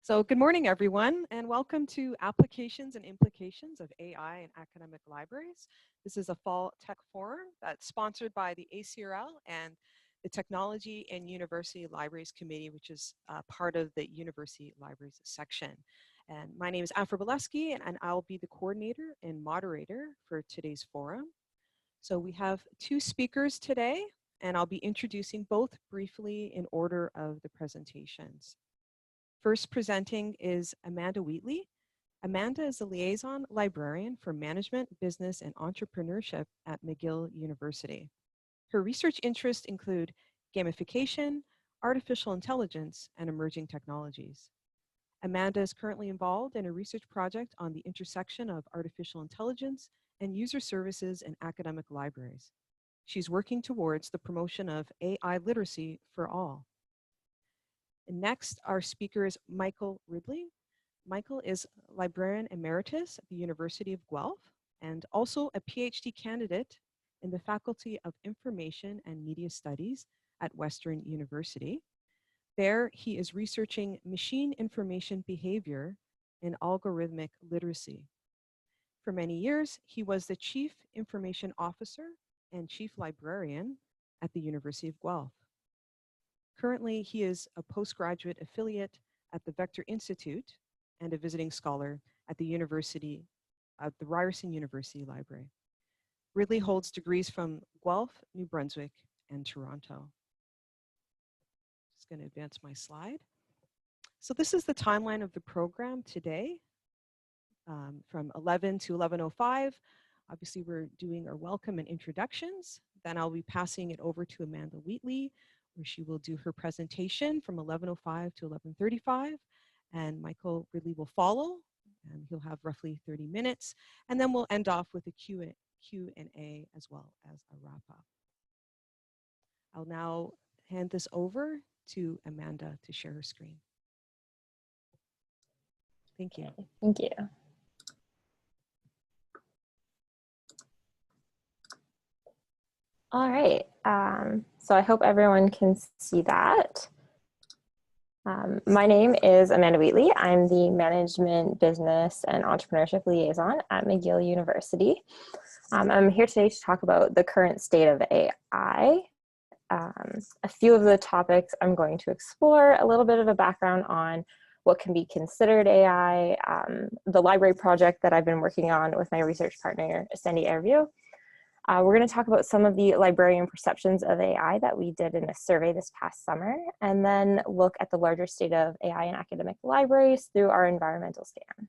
So good morning, everyone, and welcome to Applications and Implications of AI in Academic Libraries. This is a fall tech forum that's sponsored by the ACRL and the Technology and University Libraries Committee, which is part of the University Libraries section. And my name is Afra Boleski, and I'll be the coordinator and moderator for today's forum. So we have two speakers today, and I'll be introducing both briefly in order of the presentations. First presenting is Amanda Wheatley. Amanda is a liaison librarian for management, business, and entrepreneurship at McGill University. Her research interests include gamification, artificial intelligence, and emerging technologies. Amanda is currently involved in a research project on the intersection of artificial intelligence and user services in academic libraries. She's working towards the promotion of AI literacy for all. And next, our speaker is Michael Ridley. Michael is librarian emeritus at the University of Guelph and also a PhD candidate in the Faculty of Information and Media Studies at Western University. There, he is researching machine information behavior and algorithmic literacy. For many years, he was the Chief Information Officer and Chief Librarian at the University of Guelph. Currently, he is a postgraduate affiliate at the Vector Institute and a visiting scholar at the Ryerson University Library. Ridley holds degrees from Guelph, New Brunswick, and Toronto. Just going to advance my slide. So this is the timeline of the program today, from 11 to 11:05. Obviously, we're doing our welcome and introductions. Then I'll be passing it over to Amanda Wheatley, where she will do her presentation from 11:05 to 11:35, and Michael Ridley will follow, and he'll have roughly 30 minutes, and then we'll end off with a Q&A as well as a wrap-up. I'll now hand this over to Amanda to share her screen. Thank you. Thank you. All right, so I hope everyone can see that. My name is Amanda Wheatley. I'm the Management, Business, and Entrepreneurship Liaison at McGill University. I'm here today to talk about the current state of AI. A few of the topics I'm going to explore, a little bit of a background on what can be considered AI, the library project that I've been working on with my research partner, Sandy Hervieux. We're going to talk about some of the librarian perceptions of AI that we did in a survey this past summer, and then look at the larger state of AI in academic libraries through our environmental scan.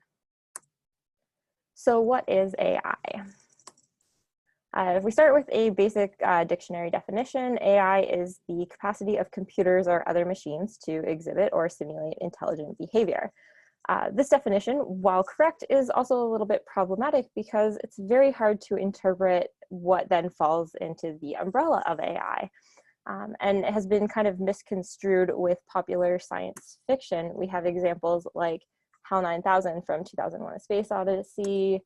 So what is AI? If we start with a basic dictionary definition, AI is the capacity of computers or other machines to exhibit or simulate intelligent behavior. This definition, while correct, is also a little bit problematic because it's very hard to interpret what then falls into the umbrella of AI. And it has been kind of misconstrued with popular science fiction. We have examples like HAL 9000 from 2001: A Space Odyssey.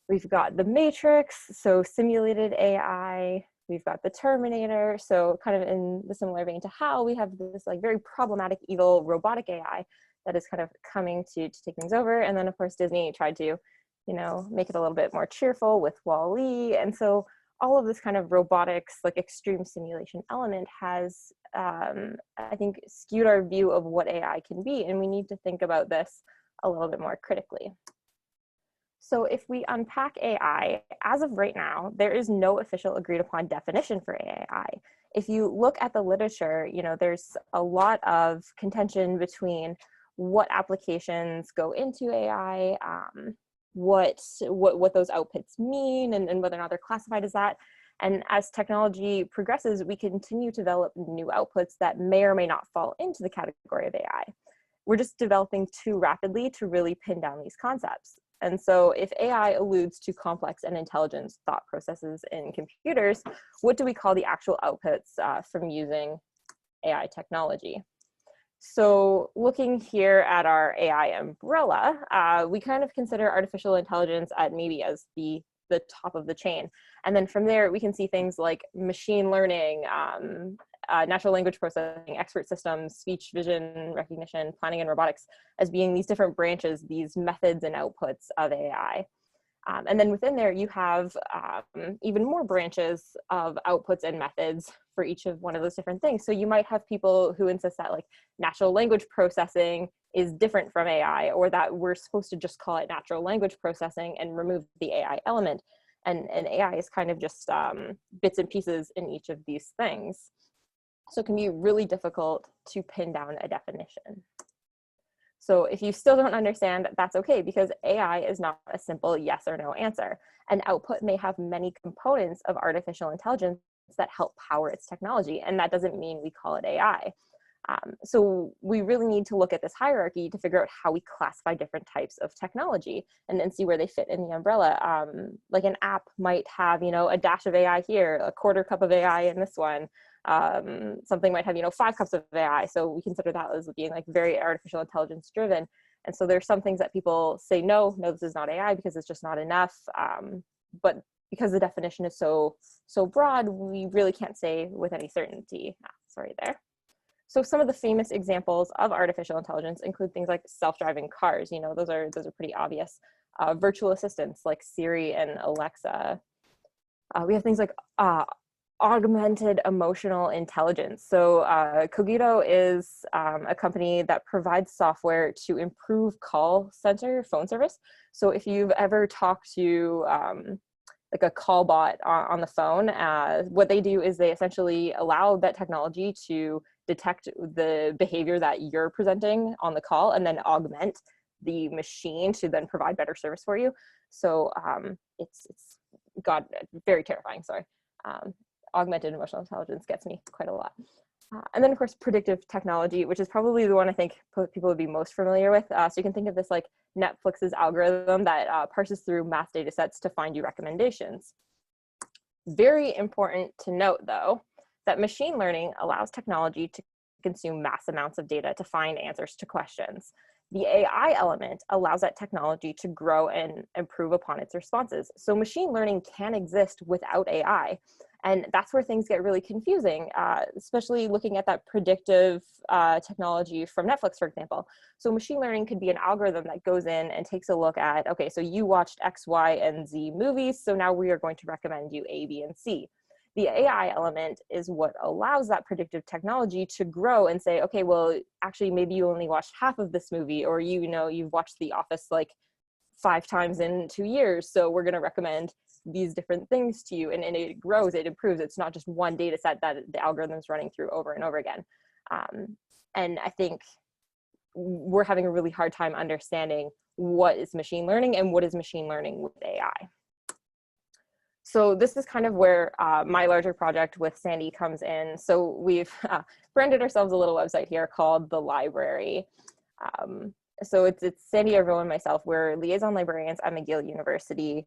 We've got The Matrix, so simulated AI. We've got The Terminator, so kind of in the similar vein to HAL, we have this like very problematic, evil, robotic AI that is kind of coming to take things over. And then of course Disney tried to, make it a little bit more cheerful with WALL-E. And so all of this kind of robotics, like extreme simulation element has, I think, skewed our view of what AI can be. And we need to think about this a little bit more critically. So if we unpack AI, as of right now, there is no official agreed upon definition for AI. If you look at the literature, there's a lot of contention between what applications go into AI, what those outputs mean, and whether or not they're classified as that. And as technology progresses, we continue to develop new outputs that may or may not fall into the category of AI. We're just developing too rapidly to really pin down these concepts. And so if AI alludes to complex and intelligent thought processes in computers, what do we call the actual outputs from using AI technology? So looking here at our AI umbrella, we kind of consider artificial intelligence at maybe as the top of the chain. And then from there, we can see things like machine learning, natural language processing, expert systems, speech, vision recognition, planning, and robotics as being these different branches, these methods and outputs of AI. And then within there, you have even more branches of outputs and methods for each of one of those different things. So you might have people who insist that like natural language processing is different from AI, or that we're supposed to just call it natural language processing and remove the AI element. And AI is kind of just bits and pieces in each of these things. So it can be really difficult to pin down a definition. So if you still don't understand, that's okay, because AI is not a simple yes or no answer. An output may have many components of artificial intelligence that help power its technology, and that doesn't mean we call it AI. So we really need to look at this hierarchy to figure out how we classify different types of technology and then see where they fit in the umbrella. Like an app might have, you know, a dash of AI here, a quarter cup of AI in this one. Something might have, you know, 5 cups of AI. So we consider that as being like very artificial intelligence driven. And so there's some things that people say, no, this is not AI because it's just not enough. But because the definition is so broad, we really can't say with any certainty. Sorry there. So some of the famous examples of artificial intelligence include things like self-driving cars. You know, those are pretty obvious. Virtual assistants like Siri and Alexa. We have things like augmented emotional intelligence. So Cogito is a company that provides software to improve call center phone service. So if you've ever talked to like a call bot on the phone, what they do is they essentially allow that technology to detect the behavior that you're presenting on the call and then augment the machine to then provide better service for you. So it's very terrifying, sorry. Augmented emotional intelligence gets me quite a lot. And then of course, predictive technology, which is probably the one I think people would be most familiar with. So you can think of this like Netflix's algorithm that parses through mass data sets to find you recommendations. Very important to note though, that machine learning allows technology to consume mass amounts of data to find answers to questions. The AI element allows that technology to grow and improve upon its responses. So machine learning can exist without AI. And that's where things get really confusing, especially looking at that predictive technology from Netflix, for example. So machine learning could be an algorithm that goes in and takes a look at, okay, so you watched X, Y, and Z movies, so now we are going to recommend you A, B, and C. The AI element is what allows that predictive technology to grow and say, okay, well, actually, maybe you only watched half of this movie, or you've watched The Office like 5 times in 2 years, so we're going to recommend these different things to you, and it grows, it improves. It's not just one data set that the algorithm's running through over and over again. And I think we're having a really hard time understanding what is machine learning and what is machine learning with AI. So this is kind of where my larger project with Sandy comes in. So we've branded ourselves a little website here called The Library. So it's Sandy, Everett, and myself. We're liaison librarians at McGill University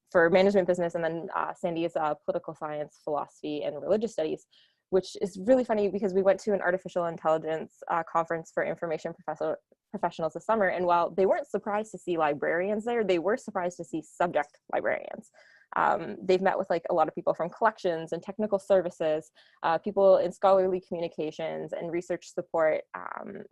for management business, and then Sandy is political science, philosophy, and religious studies, which is really funny because we went to an artificial intelligence conference for information professionals this summer, and while they weren't surprised to see librarians there, they were surprised to see subject librarians. They've met with like a lot of people from collections and technical services, people in scholarly communications and research support.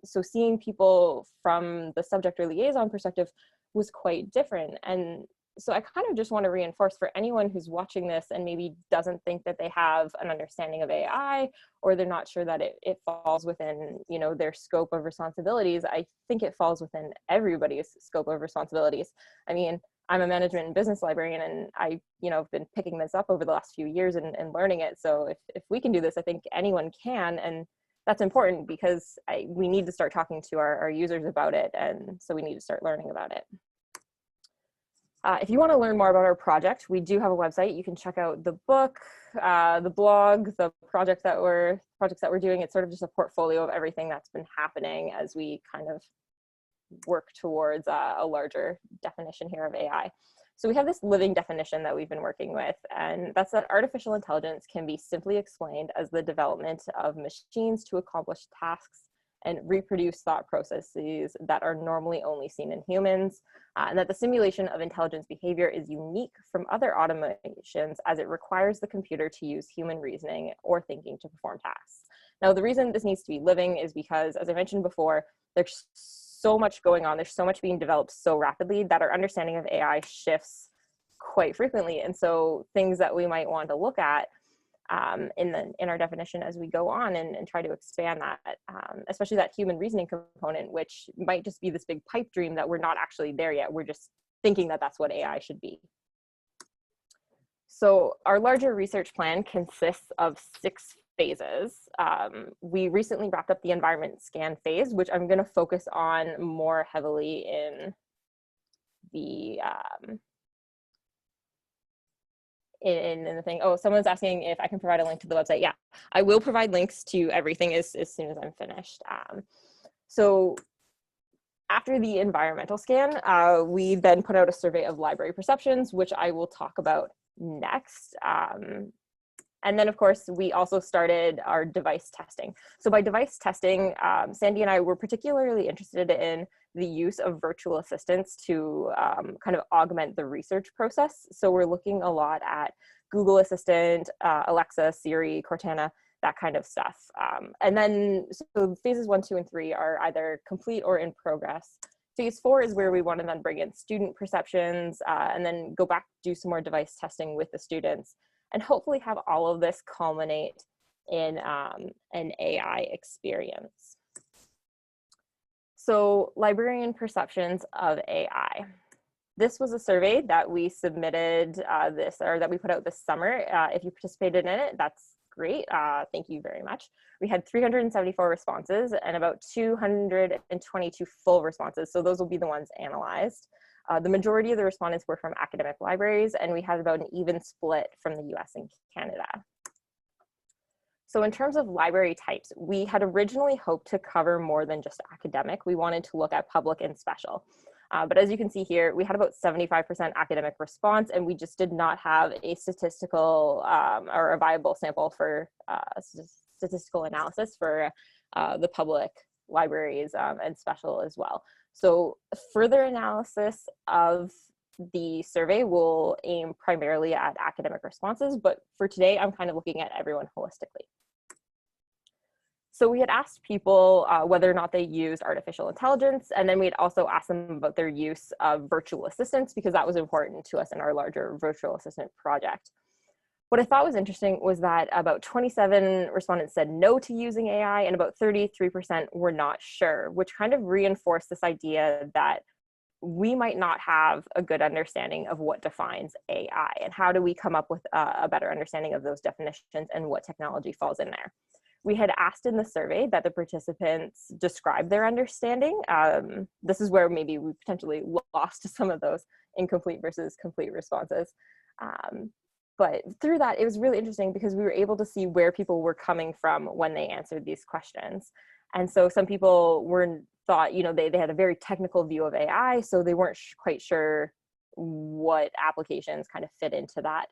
So seeing people from the subject or liaison perspective was quite different. And so I kind of just want to reinforce for anyone who's watching this and maybe doesn't think that they have an understanding of AI, or they're not sure that it falls within, their scope of responsibilities. I think it falls within everybody's scope of responsibilities. I mean, I'm a management and business librarian, and I, have been picking this up over the last few years and learning it. So if we can do this, I think anyone can. And that's important because we need to start talking to our users about it. And so we need to start learning about it. If you want to learn more about our project, we do have a website. You can check out the book, the blog, the projects that we're doing. It's sort of just a portfolio of everything that's been happening as we kind of work towards a larger definition here of AI. So we have this living definition that we've been working with, and that's that artificial intelligence can be simply explained as the development of machines to accomplish tasks and reproduce thought processes that are normally only seen in humans, and that the simulation of intelligence behavior is unique from other automations as it requires the computer to use human reasoning or thinking to perform tasks. Now, the reason this needs to be living is because, as I mentioned before, there's so much going on, there's so much being developed so rapidly that our understanding of AI shifts quite frequently. And so things that we might want to look at in our definition as we go on and try to expand that, especially that human reasoning component, which might just be this big pipe dream that we're not actually there yet. We're just thinking that that's what AI should be. So our larger research plan consists of 6 phases. We recently wrapped up the environment scan phase, which I'm going to focus on more heavily in the in the thing. Oh, someone's asking if I can provide a link to the website. Yeah, I will provide links to everything as soon as I'm finished. So after the environmental scan, we then put out a survey of library perceptions, which I will talk about next. And then, of course, we also started our device testing. So by device testing, Sandy and I were particularly interested in the use of virtual assistants to kind of augment the research process. So we're looking a lot at Google Assistant, Alexa, Siri, Cortana, that kind of stuff. And then, so phases 1, 2, and 3 are either complete or in progress. Phase 4 is where we want to then bring in student perceptions and then go back, do some more device testing with the students, and hopefully have all of this culminate in an AI experience. So librarian perceptions of AI. This was a survey that we submitted that we put out this summer. If you participated in it, that's great. Thank you very much. We had 374 responses and about 222 full responses. So those will be the ones analyzed. The majority of the respondents were from academic libraries, and we had about an even split from the US and Canada. So in terms of library types, we had originally hoped to cover more than just academic. We wanted to look at public and special. But as you can see here, we had about 75% academic response, and we just did not have a statistical or a viable sample for statistical analysis for the public libraries and special as well. So further analysis of the survey will aim primarily at academic responses, but for today, I'm kind of looking at everyone holistically. So we had asked people whether or not they used artificial intelligence, and then we had also asked them about their use of virtual assistants, because that was important to us in our larger virtual assistant project. What I thought was interesting was that about 27 respondents said no to using AI, and about 33% were not sure, which kind of reinforced this idea that we might not have a good understanding of what defines AI, and how do we come up with a better understanding of those definitions and what technology falls in there. We had asked in the survey that the participants describe their understanding. This is where maybe we potentially lost some of those incomplete versus complete responses. But through that, it was really interesting because we were able to see where people were coming from when they answered these questions. And so some people thought, you know, they had a very technical view of AI, so they weren't quite sure what applications kind of fit into that.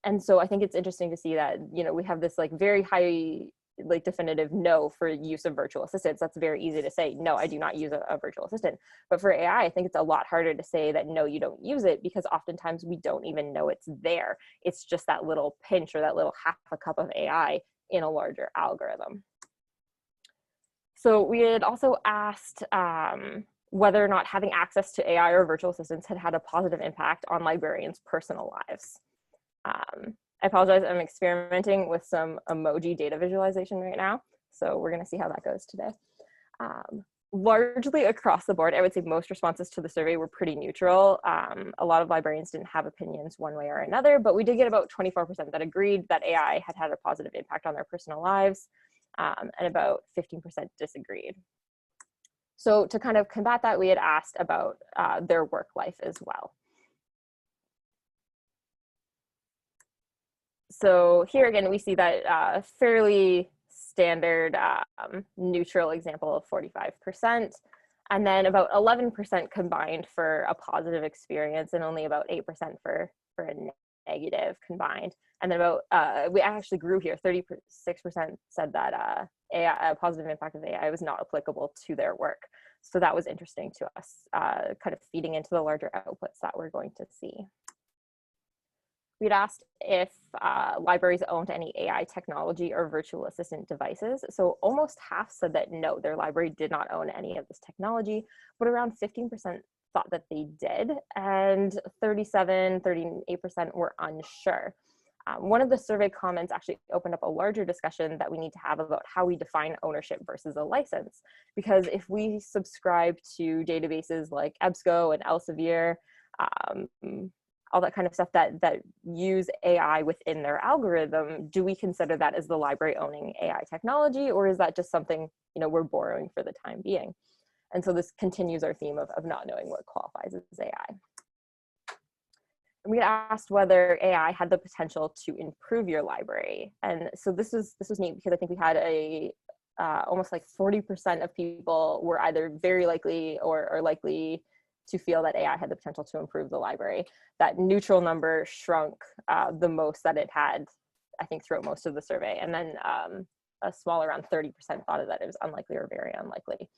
And so I think it's interesting to see that, you know, we have this like very high, like definitive no for use of virtual assistants. That's very easy to say, no, I do not use a virtual assistant. But for AI, I think it's a lot harder to say that, no, you don't use it, because oftentimes we don't even know it's there. It's just that little pinch or that little half a cup of AI in a larger algorithm. So we had also asked whether or not having access to AI or virtual assistants had had a positive impact on librarians' personal lives. I apologize, I'm experimenting with some emoji data visualization right now, so we're going to see how that goes today. Largely across the board, I would say most responses to the survey were pretty neutral. A lot of librarians didn't have opinions one way or another, but we did get about 24% that agreed that AI had had a positive impact on their personal lives, and about 15% disagreed. So to kind of combat that, we had asked about their work life as well. So here again, we see that fairly standard neutral example of 45%, and then about 11% combined for a positive experience and only about 8% for a negative combined. And then we actually grew here. 36% said that AI, a positive impact of AI was not applicable to their work. So that was interesting to us, kind of feeding into the larger outputs that we're going to see. We'd asked if libraries owned any AI technology or virtual assistant devices. So almost half said that no, their library did not own any of this technology, but around 15% thought that they did, and 38% were unsure. One of the survey comments actually opened up a larger discussion that we need to have about how we define ownership versus a license. Because if we subscribe to databases like EBSCO and Elsevier, all that kind of stuff that use AI within their algorithm, do we consider that as the library owning AI technology, or is that just something, you know, we're borrowing for the time being? And so this continues our theme of not knowing what qualifies as AI. And we asked whether AI had the potential to improve your library. And so this was neat, because I think we had almost like 40% of people were either very likely or likely to feel that AI had the potential to improve the library. That neutral number shrunk the most that it had, I think, throughout most of the survey. And then a small, around 30% thought that it was unlikely or very unlikely.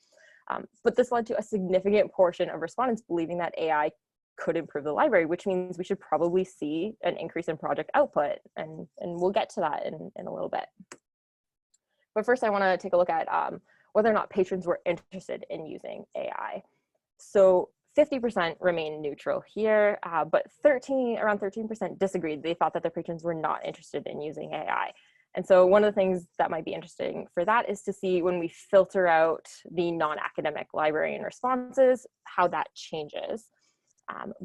But this led to a significant portion of respondents believing that AI could improve the library, which means we should probably see an increase in project output. And we'll get to that in a little bit. But first, I want to take a look at whether or not patrons were interested in using AI. So 50% remain neutral here, but around 13% disagreed. They thought that their patrons were not interested in using AI. And so one of the things that might be interesting for that is to see, when we filter out the non-academic librarian responses, how that changes.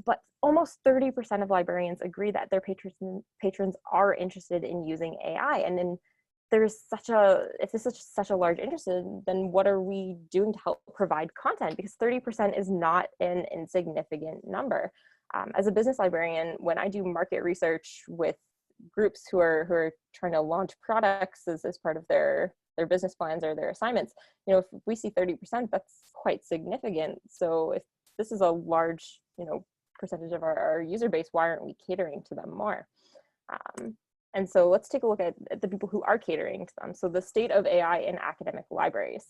But almost 30% of librarians agree that their patrons are interested in using AI. And then if there's such a large interest, then what are we doing to help provide content? Because 30% is not an insignificant number. As a business librarian, when I do market research with groups who are trying to launch products as part of their business plans or their assignments, you know, if we see 30%, that's quite significant. So if this is a large, you know, percentage of our user base, why aren't we catering to them more? And so let's take a look at the people who are catering to them. So the state of AI in academic libraries.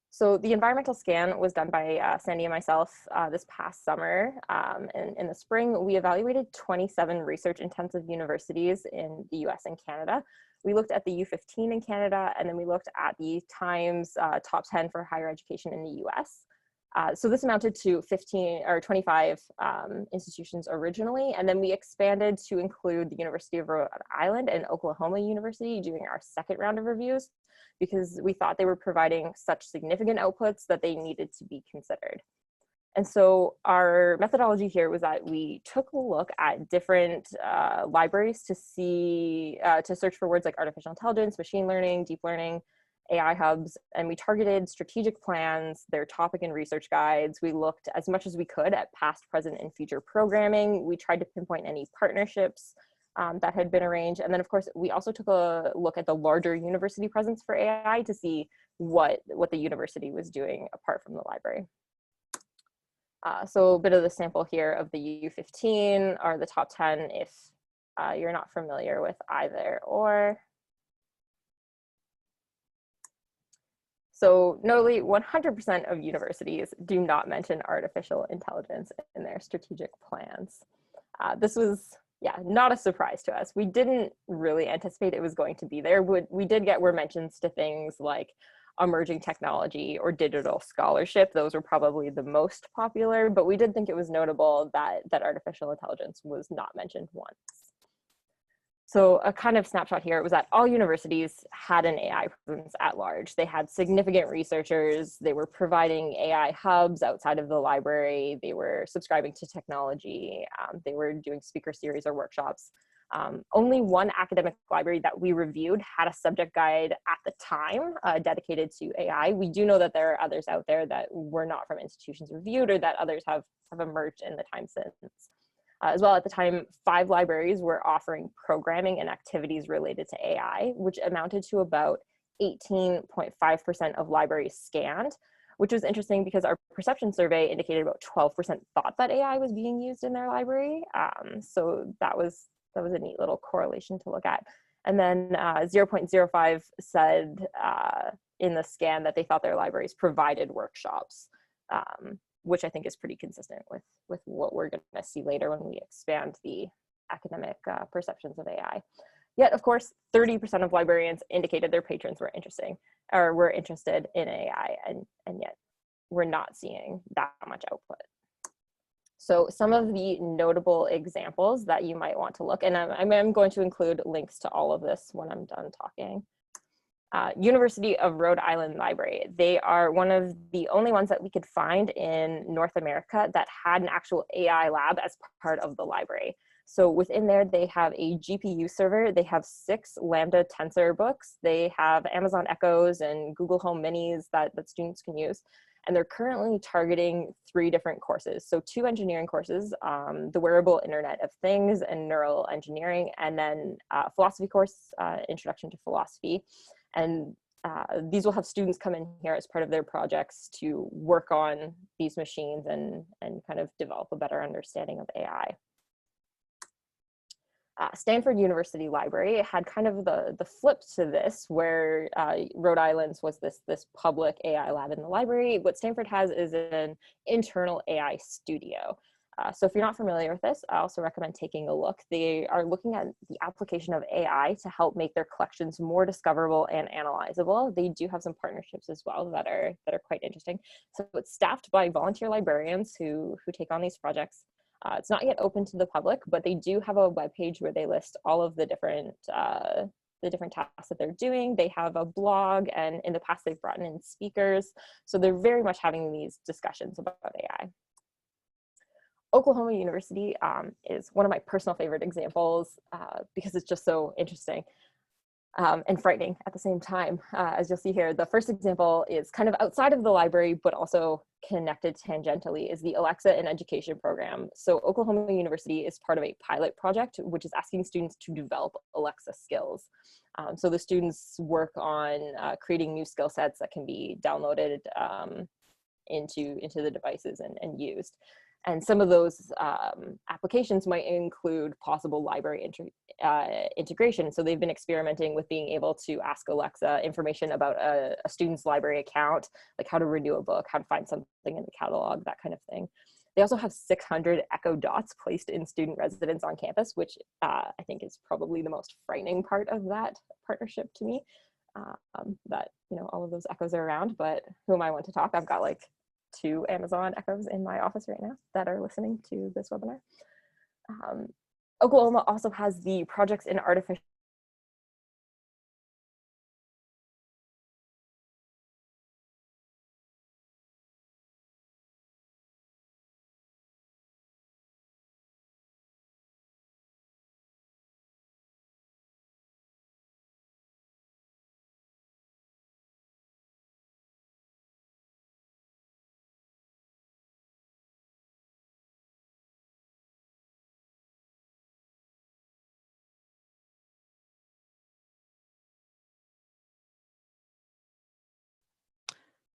So the environmental scan was done by Sandy and myself this past summer. And in the spring, we evaluated 27 research-intensive universities in the US and Canada. We looked at the U15 in Canada, and then we looked at the Times top 10 for higher education in the US. So this amounted to 25 institutions originally, and then we expanded to include the University of Rhode Island and Oklahoma University doing our second round of reviews, because we thought they were providing such significant outputs that they needed to be considered. And so our methodology here was that we took a look at different libraries to search for words like artificial intelligence, machine learning, deep learning, AI hubs, and we targeted strategic plans, their topic and research guides. We looked as much as we could at past, present, and future programming. We tried to pinpoint any partnerships that had been arranged. And then, of course, we also took a look at the larger university presence for AI to see what the university was doing apart from the library. So a bit of the sample here of the U15 are the top 10 if you're not familiar with either or. So notably, 100% of universities do not mention artificial intelligence in their strategic plans. This was, not a surprise to us. We didn't really anticipate it was going to be there. We did get mentions to things like emerging technology or digital scholarship. Those were probably the most popular, but we did think it was notable that artificial intelligence was not mentioned once. So a kind of snapshot here was that all universities had an AI presence at large. They had significant researchers. They were providing AI hubs outside of the library. They were subscribing to technology. They were doing speaker series or workshops. Only one academic library that we reviewed had a subject guide at the time dedicated to AI. We do know that there are others out there that were not from institutions reviewed, or that others have emerged in the time since. As well, at the time, 5 libraries were offering programming and activities related to AI, which amounted to about 18.5% of libraries scanned. which was interesting because our perception survey indicated about 12% thought that AI was being used in their library. So that was a neat little correlation to look at. And then 0.05 said in the scan that they thought their libraries provided workshops, which I think is pretty consistent with what we're going to see later when we expand the academic perceptions of AI. Yet, of course, 30% of librarians indicated their patrons were interested in AI, and yet we're not seeing that much output. So some of the notable examples that you might want to look, and I'm going to include links to all of this when I'm done talking. University of Rhode Island Library. They are one of the only ones that we could find in North America that had an actual AI lab as part of the library. So within there, they have a GPU server, they have 6 Lambda Tensor books, they have Amazon Echoes and Google Home Minis that students can use. And they're currently targeting 3 different courses. So 2 engineering courses, the Wearable Internet of Things and Neural Engineering, and then a philosophy course, Introduction to Philosophy. And these will have students come in here as part of their projects to work on these machines and kind of develop a better understanding of AI. Stanford University Library had kind of the flip to this, where Rhode Island's was this public AI lab in the library. What Stanford has is an internal AI studio. So if you're not familiar with this, I also recommend taking a look. They are looking at the application of AI to help make their collections more discoverable and analyzable. They do have some partnerships as well that are quite interesting. So it's staffed by volunteer librarians who take on these projects. It's not yet open to the public, but they do have a webpage where they list all of the different tasks that they're doing. They have a blog, and in the past they've brought in speakers. So they're very much having these discussions about AI. Oklahoma University is one of my personal favorite examples because it's just so interesting. And frightening at the same time. As you'll see here, the first example is kind of outside of the library, but also connected tangentially, is the Alexa in Education program. So Oklahoma University is part of a pilot project, which is asking students to develop Alexa skills. So the students work on creating new skill sets that can be downloaded into the devices and used. And some of those applications might include possible library integration. So they've been experimenting with being able to ask Alexa information about a student's library account, like how to renew a book, how to find something in the catalog, that kind of thing. They also have 600 Echo Dots placed in student residence on campus, which I think is probably the most frightening part of that partnership to me. That, you know, all of those Echoes are around, but who am I one to talk? I've got like 2 Amazon Echoes in my office right now that are listening to this webinar. Oklahoma also has the projects in artificial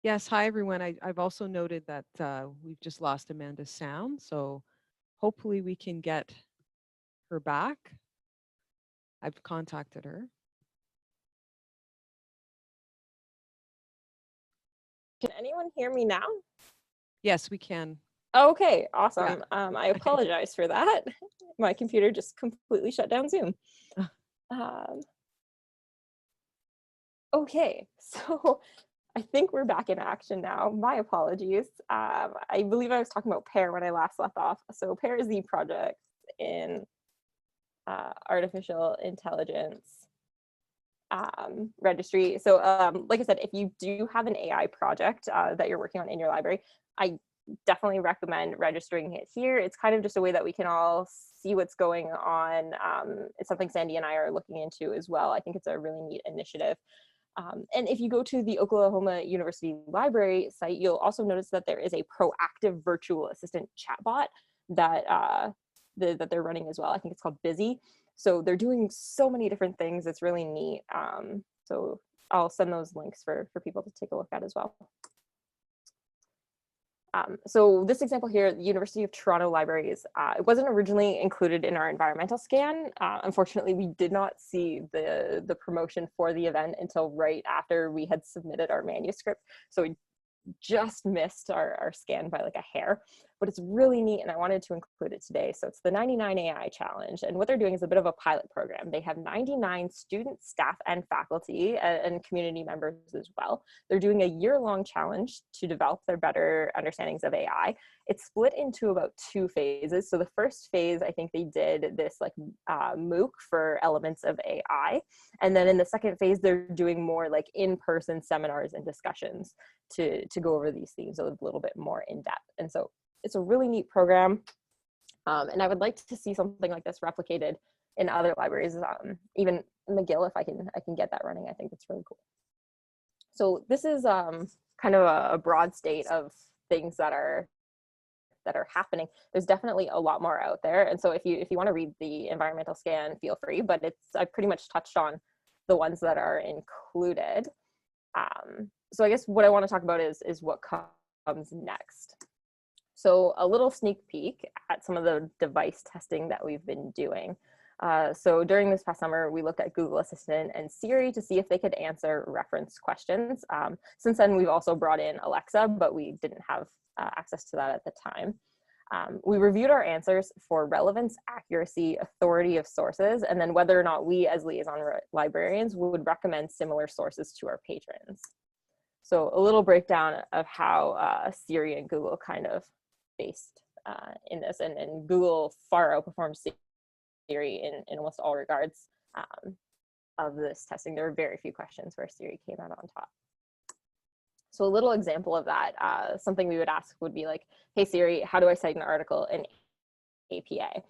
Yes, hi everyone. I've also noted that we've just lost Amanda's sound, so hopefully we can get her back. I've contacted her. Can anyone hear me now? Yes, we can. Okay, awesome. Yeah. I apologize for that. My computer just completely shut down Zoom. Okay, so I think we're back in action now. My apologies. I believe I was talking about PAIR when I last left off. So PAIR is the project in artificial intelligence registry. So like I said, if you do have an AI project that you're working on in your library, I definitely recommend registering it here. It's kind of just a way that we can all see what's going on. It's something Sandy and I are looking into as well. I think it's a really neat initiative. And if you go to the Oklahoma University Library site, you'll also notice that there is a proactive virtual assistant chatbot that that they're running as well. I think it's called Busy. So they're doing so many different things. It's really neat. So I'll send those links for people to take a look at as well. So this example here, the University of Toronto Libraries, it wasn't originally included in our environmental scan. Unfortunately, we did not see the promotion for the event until right after we had submitted our manuscript. So we just missed our scan by like a hair, but it's really neat and I wanted to include it today. So it's the 99 AI challenge, and what they're doing is a bit of a pilot program. They have 99 students, staff, and faculty and community members as well. They're doing a year-long challenge to develop their better understandings of AI. It's split into about 2 phases. So the first phase, I think they did this like MOOC for elements of AI. And then in the second phase, they're doing more like in-person seminars and discussions to go over these themes a little bit more in depth. And so it's a really neat program. And I would like to see something like this replicated in other libraries, even McGill, if I can get that running. I think it's really cool. So this is kind of a broad state of things that are happening. There's definitely a lot more out there. And so if you want to read the environmental scan, feel free, but I've pretty much touched on the ones that are included. So I guess what I want to talk about is what comes next. So a little sneak peek at some of the device testing that we've been doing. So during this past summer, we looked at Google Assistant and Siri to see if they could answer reference questions. Since then, we've also brought in Alexa, but we didn't have access to that at the time. We reviewed our answers for relevance, accuracy, authority of sources, and then whether or not we as liaison librarians would recommend similar sources to our patrons. So a little breakdown of how Siri and Google kind of based in this, and Google far outperforms Siri in almost all regards of this testing. There were very few questions where Siri came out on top. So a little example of that, something we would ask would be like, hey Siri, how do I cite an article in APA?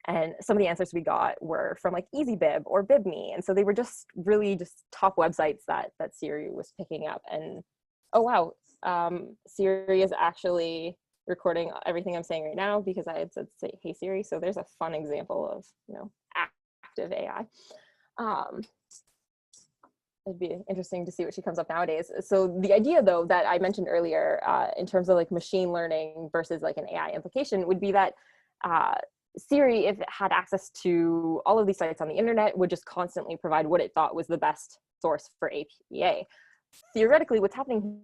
And some of the answers we got were from like EasyBib or BibMe. And so they were just really just top websites that Siri was picking up. And oh wow, Siri is actually recording everything I'm saying right now because I had said, say, hey Siri. So there's a fun example of, active AI. It'd be interesting to see what she comes up nowadays. So the idea though that I mentioned earlier in terms of like machine learning versus like an AI implication would be that Siri, if it had access to all of these sites on the internet, would just constantly provide what it thought was the best source for APA. Theoretically, what's happening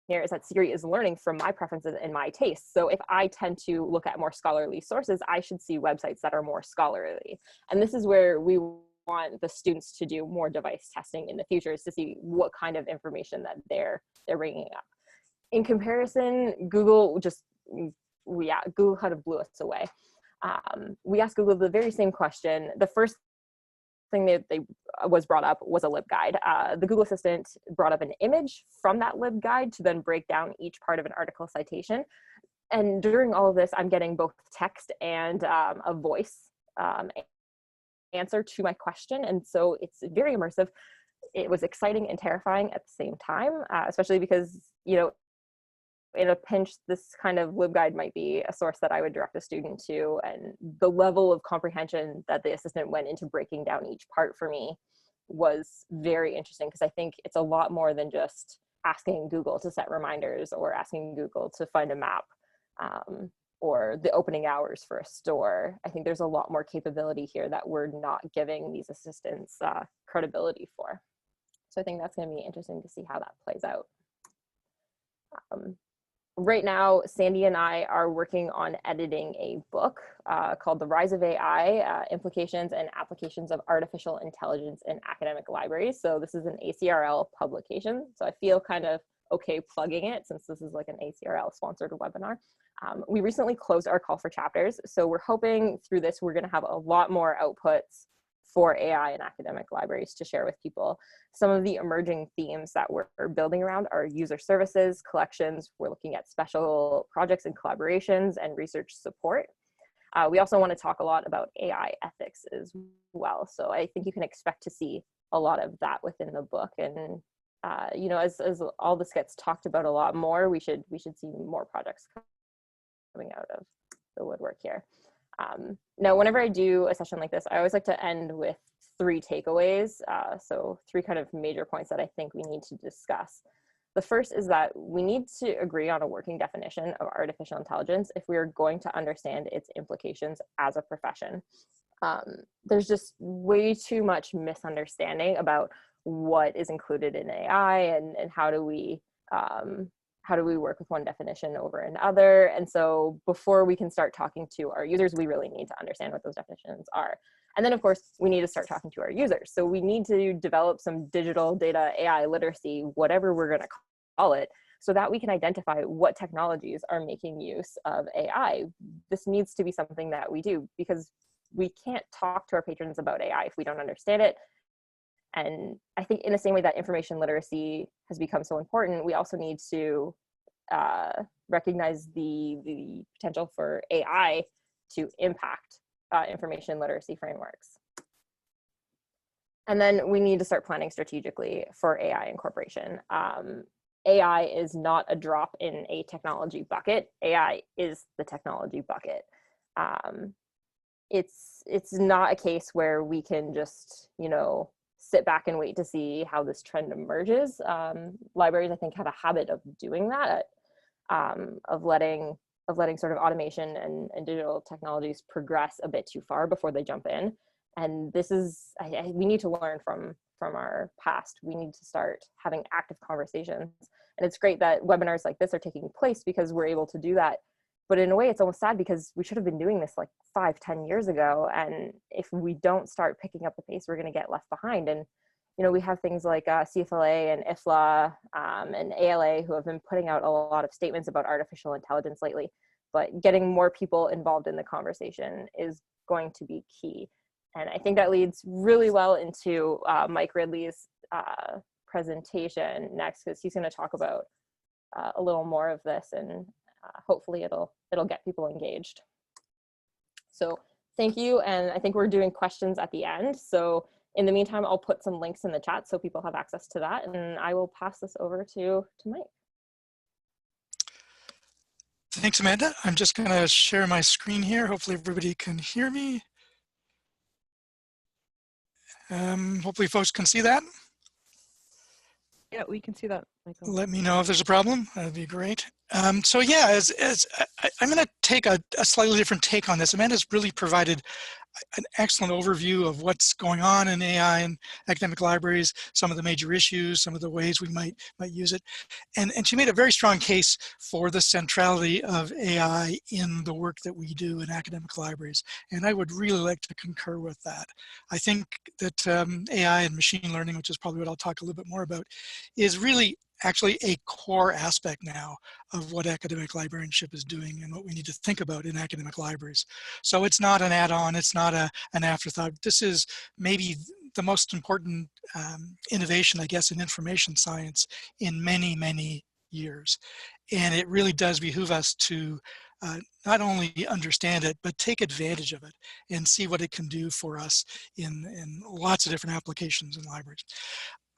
here is that Siri is learning from my preferences and my tastes. So if I tend to look at more scholarly sources, I should see websites that are more scholarly. And this is where we want the students to do more device testing in the future, is to see what kind of information that they're bringing up. In comparison, Google Google kind of blew us away. We asked Google the very same question. The first thing that was brought up was a LibGuide. The Google Assistant brought up an image from that LibGuide to then break down each part of an article citation. And during all of this, I'm getting both text and a voice answer to my question. And so it's very immersive. It was exciting and terrifying at the same time, especially because, in a pinch, this kind of LibGuide might be a source that I would direct a student to, and the level of comprehension that the assistant went into breaking down each part for me was very interesting, because I think it's a lot more than just asking Google to set reminders or asking Google to find a map or the opening hours for a store. I think there's a lot more capability here that we're not giving these assistants credibility for. So I think that's going to be interesting to see how that plays out. Right now, Sandy and I are working on editing a book called The Rise of AI, Implications and Applications of Artificial Intelligence in Academic Libraries. So this is an ACRL publication. So I feel kind of okay plugging it, since this is like an ACRL sponsored webinar. We recently closed our call for chapters. So we're hoping through this, we're gonna have a lot more outputs for AI in academic libraries to share with people. Some of the emerging themes that we're building around are user services, collections. We're looking at special projects and collaborations and research support. We also want to talk a lot about AI ethics as well. So I think you can expect to see a lot of that within the book. And as all this gets talked about a lot more, we should see more projects coming out of the woodwork here. Now, whenever I do a session like this, I always like to end with 3 takeaways. So 3 kind of major points that I think we need to discuss. The first is that we need to agree on a working definition of artificial intelligence if we are going to understand its implications as a profession. There's just way too much misunderstanding about what is included in AI, and how do we work with one definition over another. And so before we can start talking to our users, we really need to understand what those definitions are. And then of course, we need to start talking to our users. So we need to develop some digital data AI literacy, whatever we're going to call it, so that we can identify what technologies are making use of AI. This needs to be something that we do, because we can't talk to our patrons about AI if we don't understand it. And I think in the same way that information literacy has become so important, we also need to recognize the potential for AI to impact information literacy frameworks. And then we need to start planning strategically for AI incorporation. AI is not a drop in a technology bucket. AI is the technology bucket. It's not a case where we can just, sit back and wait to see how this trend emerges. Libraries, I think, have a habit of doing that, of letting sort of automation and digital technologies progress a bit too far before they jump in. And this is, we need to learn from our past. We need to start having active conversations. And it's great that webinars like this are taking place, because we're able to do that. But in a way, it's almost sad, because we should have been doing this like 5-10 years ago. And if we don't start picking up the pace, we're going to get left behind. And, we have things like CFLA and IFLA and ALA who have been putting out a lot of statements about artificial intelligence lately. But getting more people involved in the conversation is going to be key. And I think that leads really well into Mike Ridley's presentation next, because he's going to talk about a little more of this, and hopefully it'll get people engaged. So thank you. And I think we're doing questions at the end. So in the meantime, I'll put some links in the chat so people have access to that. And I will pass this over to Mike. Thanks, Amanda. I'm just going to share my screen here. Hopefully everybody can hear me. Hopefully folks can see that. Yeah, we can see that, Michael. Let me know if there's a problem. That'd be great. So yeah, I'm going to take a slightly different take on this. Amanda's really provided an excellent overview of what's going on in AI and academic libraries, some of the major issues, some of the ways we might use it. And she made a very strong case for the centrality of AI in the work that we do in academic libraries. And I would really like to concur with that. I think that AI and machine learning, which is probably what I'll talk a little bit more about, is really actually a core aspect now of what academic librarianship is doing and what we need to think about in academic libraries. So it's not an add-on, it's not an afterthought. This is maybe the most important innovation, I guess, in information science in many, many years. And it really does behoove us to not only understand it, but take advantage of it and see what it can do for us in lots of different applications in libraries.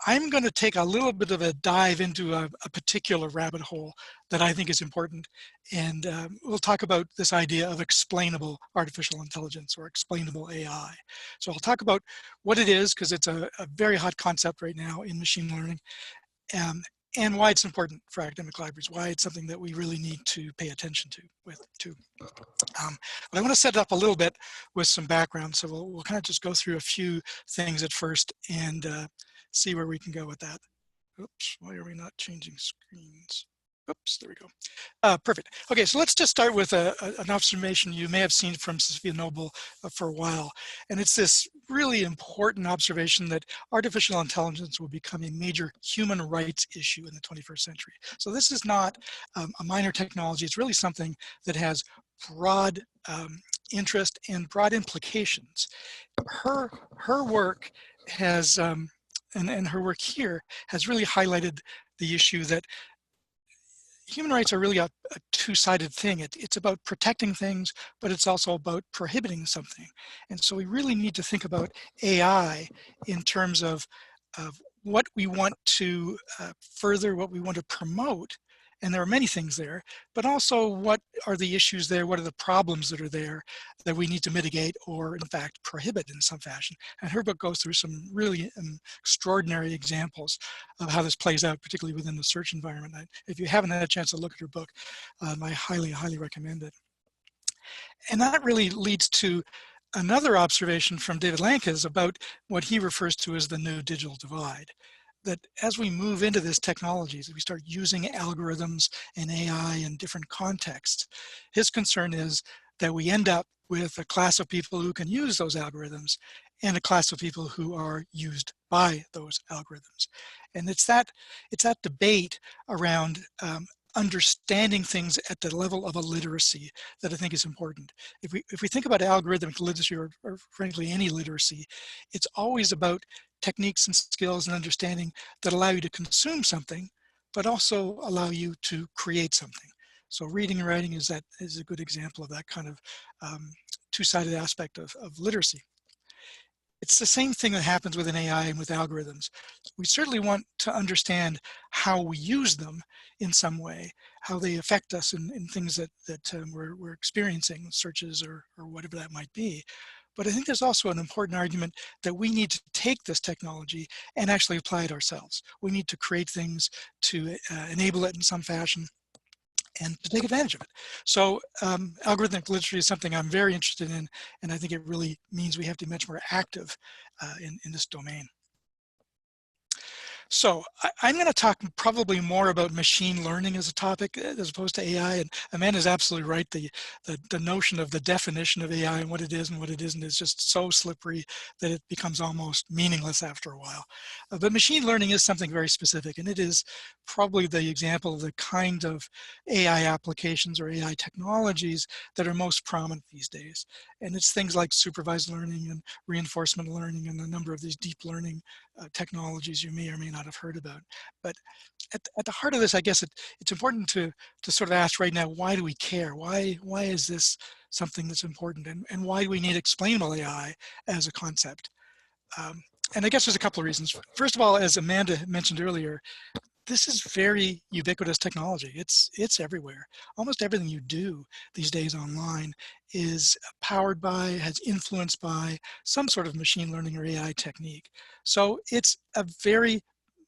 I'm going to take a little bit of a dive into a particular rabbit hole that I think is important. And we'll talk about this idea of explainable artificial intelligence, or explainable AI. So I'll talk about what it is, because it's a very hot concept right now in machine learning, and why it's important for academic libraries, why it's something that we really need to pay attention to. But I want to set it up a little bit with some background. So we'll kind of just go through a few things at first and see where we can go with that. Oops, why are we not changing screens? Oops, there we go. Perfect. Okay, so let's just start with an observation you may have seen from Sofia Noble for a while. And it's this really important observation that artificial intelligence will become a major human rights issue in the 21st century. So this is not a minor technology. It's really something that has broad interest and broad implications. Her work has, and her work here has really highlighted the issue that human rights are really a two-sided thing. It's about protecting things, but it's also about prohibiting something. And so we really need to think about AI in terms of what we want to further, what we want to promote, and there are many things there, but also what are the issues there, what are the problems that are there that we need to mitigate or in fact prohibit in some fashion. And her book goes through some really extraordinary examples of how this plays out, particularly within the search environment. If you haven't had a chance to look at her book, I highly, highly recommend it. And that really leads to another observation from David Lankes about what he refers to as the new digital divide. That as we move into this technology, as we start using algorithms and AI in different contexts, his concern is that we end up with a class of people who can use those algorithms and a class of people who are used by those algorithms. And it's that debate around understanding things at the level of a literacy that I think is important. If we think about algorithmic literacy or frankly any literacy, it's always about techniques and skills and understanding that allow you to consume something, but also allow you to create something. So reading and writing is a good example of that kind of two-sided aspect of literacy. It's the same thing that happens with an AI and with algorithms. We certainly want to understand how we use them in some way, how they affect us in things that we're experiencing, searches or whatever that might be. But I think there's also an important argument that we need to take this technology and actually apply it ourselves. We need to create things to enable it in some fashion and to take advantage of it. So algorithmic literacy is something I'm very interested in, and I think it really means we have to be much more active in this domain. So I'm going to talk probably more about machine learning as a topic as opposed to AI. And Amanda's absolutely right. The notion of the definition of AI and what it is and what it isn't is just so slippery that it becomes almost meaningless after a while. But machine learning is something very specific, and it is probably the example of the kind of AI applications or AI technologies that are most prominent these days. And it's things like supervised learning and reinforcement learning and a number of these deep learning technologies you may or may not have heard about. But at the heart of this, I guess it's important to sort of ask right now, why do we care? Why is this something that's important? And why do we need explainable AI as a concept? And I guess there's a couple of reasons. First of all, as Amanda mentioned earlier, this is very ubiquitous technology. It's everywhere. Almost everything you do these days online is powered by, has influenced by some sort of machine learning or AI technique. So it's a very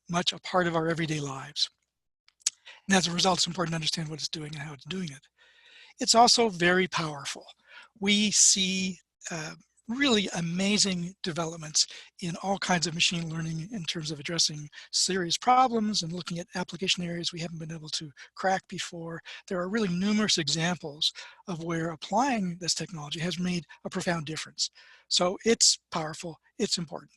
much a part of our everyday lives. And as a result, it's important to understand what it's doing and how it's doing it. It's also very powerful. We see really amazing developments in all kinds of machine learning in terms of addressing serious problems and looking at application areas we haven't been able to crack before. There are really numerous examples of where applying this technology has made a profound difference. So it's powerful, it's important.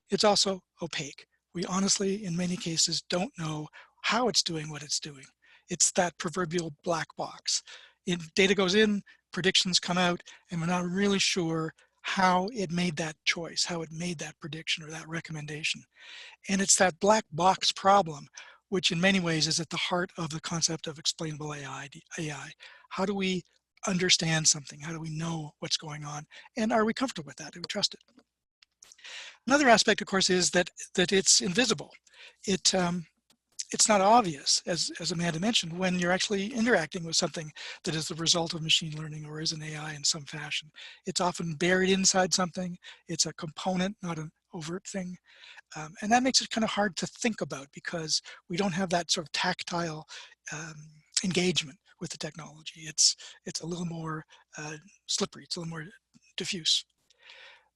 It's also opaque. We honestly, in many cases, don't know how it's doing what it's doing. It's that proverbial black box. Data goes in, predictions come out, and we're not really sure how it made that choice, how it made that prediction or that recommendation. And it's that black box problem, which in many ways is at the heart of the concept of explainable AI. How do we understand something? How do we know what's going on? And are we comfortable with that? Do we trust it? Another aspect, of course, is that it's invisible. It's not obvious, as Amanda mentioned, when you're actually interacting with something that is the result of machine learning or is an AI in some fashion. It's often buried inside something. It's a component, not an overt thing. And that makes it kind of hard to think about because we don't have that sort of tactile engagement with the technology. It's a little more slippery. It's a little more diffuse.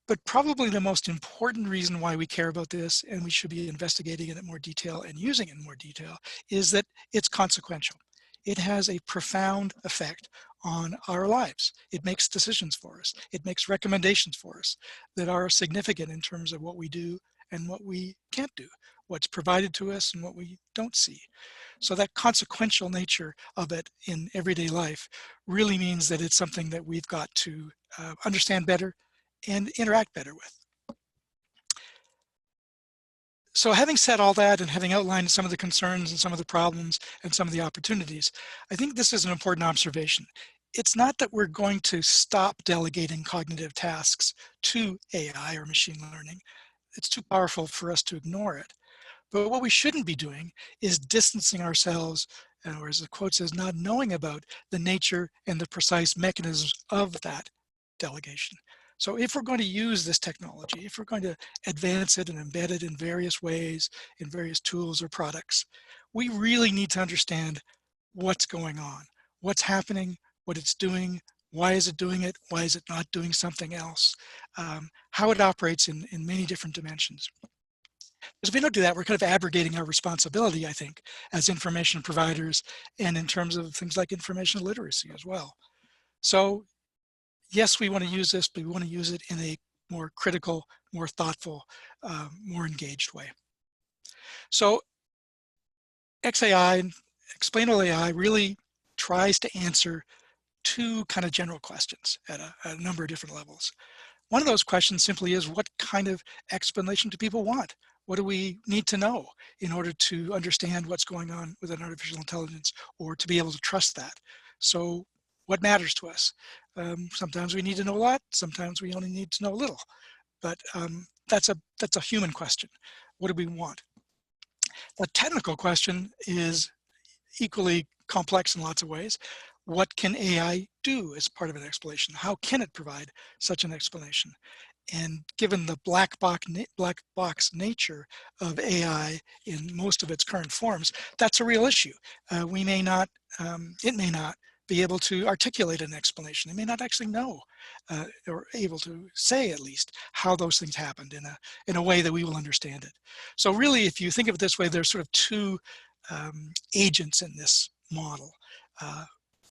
But probably the most important reason why we care about this and we should be investigating it in more detail and using it in more detail is that it's consequential. It has a profound effect on our lives. It makes decisions for us. It makes recommendations for us that are significant in terms of what we do and what we can't do, what's provided to us and what we don't see. So that consequential nature of it in everyday life really means that it's something that we've got to understand better and interact better with. So having said all that and having outlined some of the concerns and some of the problems and some of the opportunities, I think this is an important observation. It's not that we're going to stop delegating cognitive tasks to AI or machine learning. It's too powerful for us to ignore it. But what we shouldn't be doing is distancing ourselves, or as the quote says, not knowing about the nature and the precise mechanisms of that delegation. So if we're going to use this technology, if we're going to advance it and embed it in various ways, in various tools or products, we really need to understand what's going on, what's happening, what it's doing, why is it doing it, why is it not doing something else, how it operates in many different dimensions. Because if we don't do that, we're kind of abrogating our responsibility, I think, as information providers and in terms of things like information literacy as well. So yes, we want to use this, but we want to use it in a more critical, more thoughtful, more engaged way. So XAI, explainable AI, really tries to answer two kind of general questions at a number of different levels. One of those questions simply is, what kind of explanation do people want? What do we need to know in order to understand what's going on with an artificial intelligence, or to be able to trust that? So what matters to us? Sometimes we need to know a lot, sometimes we only need to know a little, but that's a human question. What do we want? The technical question is equally complex in lots of ways. What can AI do as part of an explanation? How can it provide such an explanation? And given the black box nature of AI in most of its current forms, that's a real issue. We may not, it may not be able to articulate an explanation. It may not actually know, or able to say at least, how those things happened in a way that we will understand it. So really, if you think of it this way, there's sort of two agents in this model.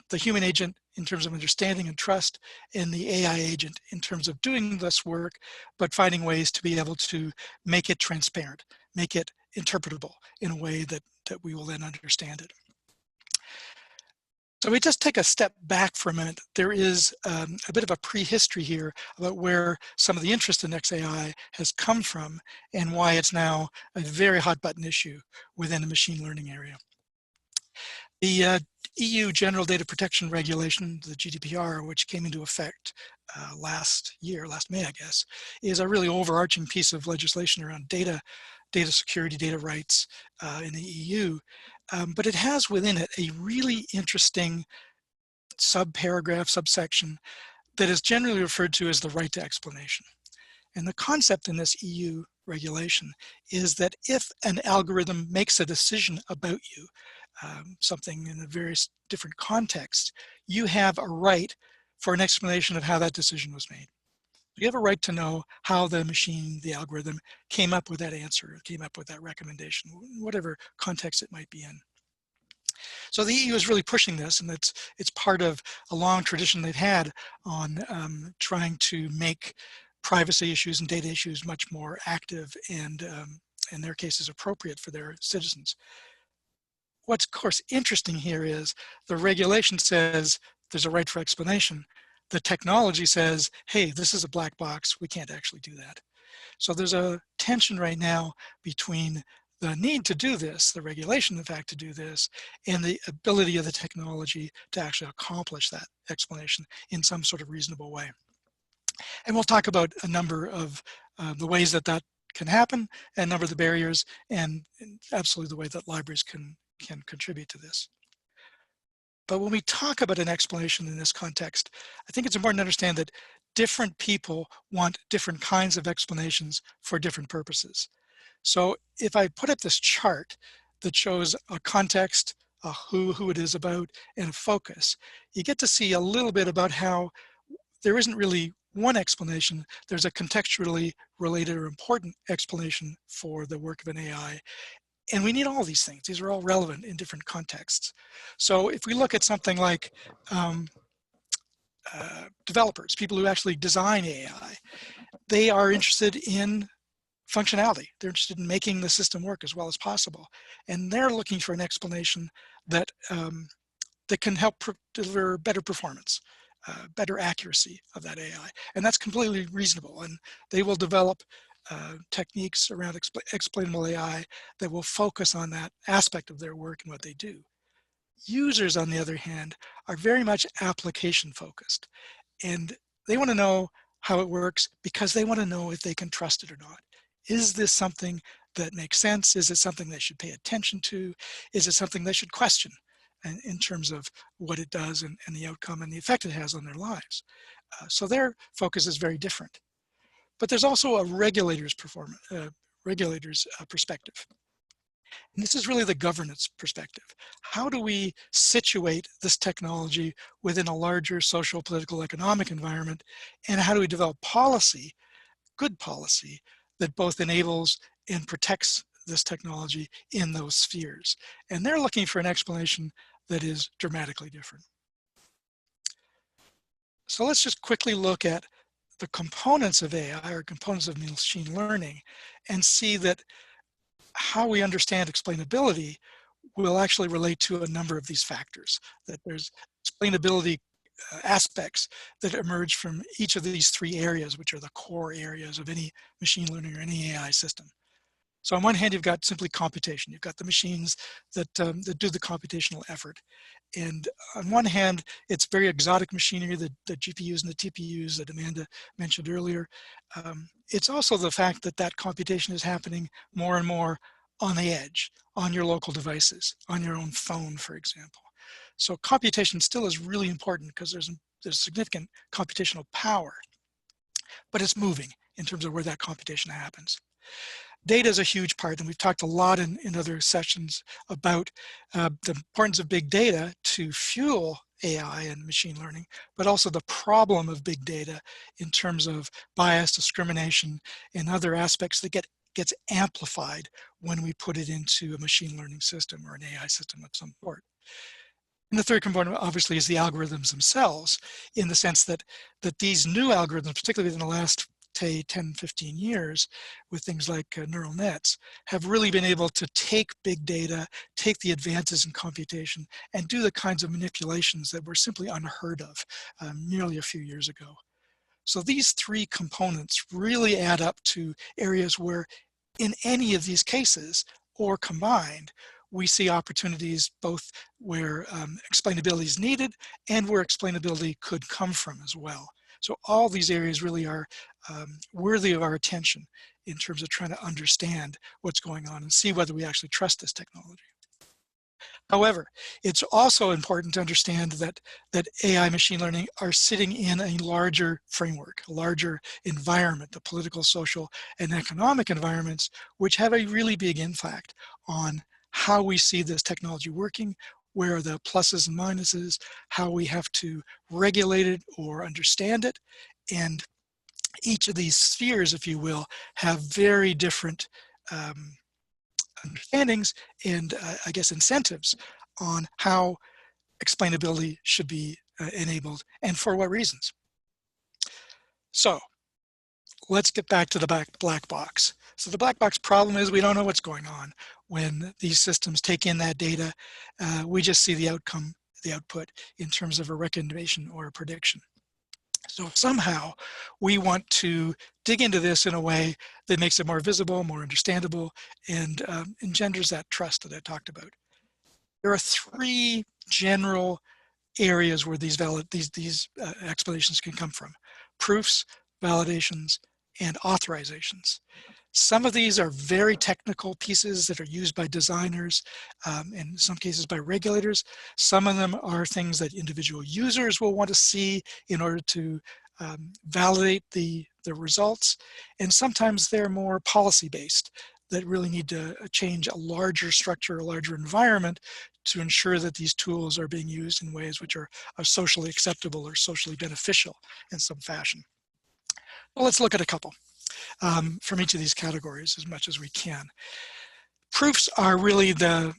The human agent in terms of understanding and trust, and the AI agent in terms of doing this work, but finding ways to be able to make it transparent, make it interpretable in a way that we will then understand it. So we just take a step back for a minute. There is a bit of a prehistory here about where some of the interest in XAI has come from and why it's now a very hot button issue within the machine learning area. The EU General Data Protection Regulation, the GDPR, which came into effect last May, I guess, is a really overarching piece of legislation around data security, data rights in the EU. But it has within it a really interesting subsection that is generally referred to as the right to explanation. And the concept in this EU regulation is that if an algorithm makes a decision about you, something in a various different contexts, you have a right for an explanation of how that decision was made. You have a right to know how the machine, the algorithm, came up with that answer, came up with that recommendation, whatever context it might be in. So the EU is really pushing this, and it's part of a long tradition they've had on trying to make privacy issues and data issues much more active and, in their cases, appropriate for their citizens. What's, of course, interesting here is the regulation says there's a right for explanation. The technology says, hey, this is a black box. We can't actually do that. So there's a tension right now between the need to do this, the regulation, in fact, to do this, and the ability of the technology to actually accomplish that explanation in some sort of reasonable way. And we'll talk about a number of the ways that that can happen, and a number of the barriers, and absolutely the way that libraries can contribute to this. But when we talk about an explanation in this context, I think it's important to understand that different people want different kinds of explanations for different purposes. So if I put up this chart that shows a context, a who it is about, and a focus, you get to see a little bit about how there isn't really one explanation. There's a contextually related or important explanation for the work of an AI. And we need all these things. These are all relevant in different contexts. So if we look at something like developers, people who actually design AI, they are interested in functionality. They're interested in making the system work as well as possible. And they're looking for an explanation that, that can help deliver better performance, better accuracy of that AI. And that's completely reasonable. And they will develop techniques around explainable AI that will focus on that aspect of their work and what they do. Users, on the other hand, are very much application focused, and they want to know how it works because they want to know if they can trust it or not. Is this something that makes sense? Is it something they should pay attention to? Is it something they should question in terms of what it does and the outcome and the effect it has on their lives? So their focus is very different. But there's also a regulator's perspective. And this is really the governance perspective. How do we situate this technology within a larger social, political, economic environment? And how do we develop policy, good policy, that both enables and protects this technology in those spheres? And they're looking for an explanation that is dramatically different. So let's just quickly look at the components of AI or components of machine learning and see that how we understand explainability will actually relate to a number of these factors, that there's explainability aspects that emerge from each of these three areas, which are the core areas of any machine learning or any AI system. So on one hand, you've got simply computation. You've got the machines that do the computational effort. And on one hand, it's very exotic machinery, the GPUs and the TPUs that Amanda mentioned earlier. It's also the fact that that computation is happening more and more on the edge, on your local devices, on your own phone, for example. So computation still is really important because there's significant computational power, but it's moving in terms of where that computation happens. Data is a huge part, and we've talked a lot in other sessions about the importance of big data to fuel AI and machine learning, but also the problem of big data in terms of bias, discrimination, and other aspects that gets amplified when we put it into a machine learning system or an AI system of some sort. And the third component, obviously, is the algorithms themselves, in the sense that these new algorithms, particularly within the last 10, 15 years, with things like neural nets, have really been able to take big data, take the advances in computation, and do the kinds of manipulations that were simply unheard of merely a few years ago. So these three components really add up to areas where, in any of these cases, or combined, we see opportunities both where explainability is needed and where explainability could come from as well. So all these areas really are worthy of our attention in terms of trying to understand what's going on and see whether we actually trust this technology. However, it's also important to understand that AI machine learning are sitting in a larger framework, a larger environment, the political, social, and economic environments, which have a really big impact on how we see this technology working, where are the pluses and minuses, how we have to regulate it or understand it. And each of these spheres, if you will, have very different understandings and I guess incentives on how explainability should be enabled and for what reasons. So let's get back to the black box. So the black box problem is we don't know what's going on when these systems take in that data. We just see the outcome, the output, in terms of a recommendation or a prediction. So somehow we want to dig into this in a way that makes it more visible, more understandable, and engenders that trust that I talked about. There are three general areas where these explanations can come from: proofs, validations, and authorizations. Some of these are very technical pieces that are used by designers, in some cases by regulators. Some of them are things that individual users will want to see in order to validate the results. And sometimes they're more policy-based, that really need to change a larger structure, a larger environment to ensure that these tools are being used in ways which are socially acceptable or socially beneficial in some fashion. Well, let's look at a couple from each of these categories as much as we can. Proofs are really the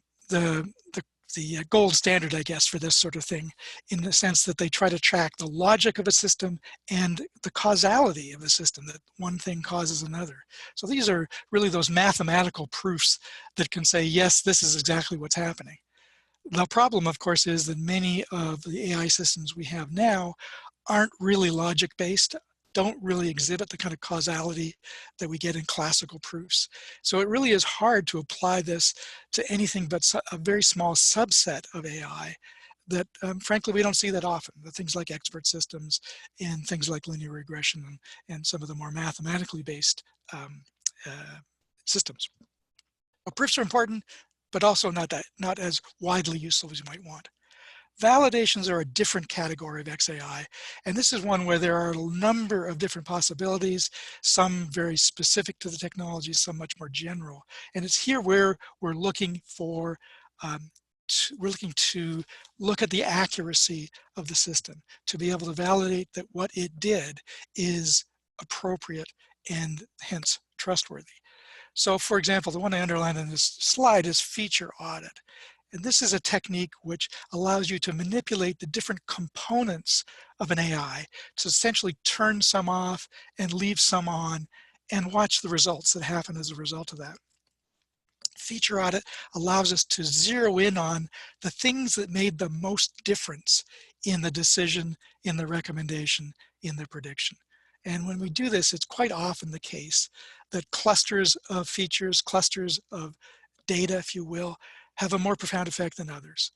gold standard, I guess, for this sort of thing, in the sense that they try to track the logic of a system and the causality of a system, that one thing causes another. So these are really those mathematical proofs that can say, yes, this is exactly what's happening. The problem, of course, is that many of the AI systems we have now aren't really logic-based, don't really exhibit the kind of causality that we get in classical proofs. So it really is hard to apply this to anything but a very small subset of AI that, frankly, we don't see that often. The things like expert systems and things like linear regression and some of the more mathematically based systems. Proofs are important, but also not as widely useful as you might want. Validations are a different category of XAI, and this is one where there are a number of different possibilities, some very specific to the technology, some much more general. And it's here where we're looking for, to look at the accuracy of the system, to be able to validate that what it did is appropriate and hence trustworthy. So for example, the one I underlined in this slide is feature audit. And this is a technique which allows you to manipulate the different components of an AI to essentially turn some off and leave some on and watch the results that happen as a result of that. Feature audit allows us to zero in on the things that made the most difference in the decision, in the recommendation, in the prediction. And when we do this, it's quite often the case that clusters of features, clusters of data, if you will, have a more profound effect than others.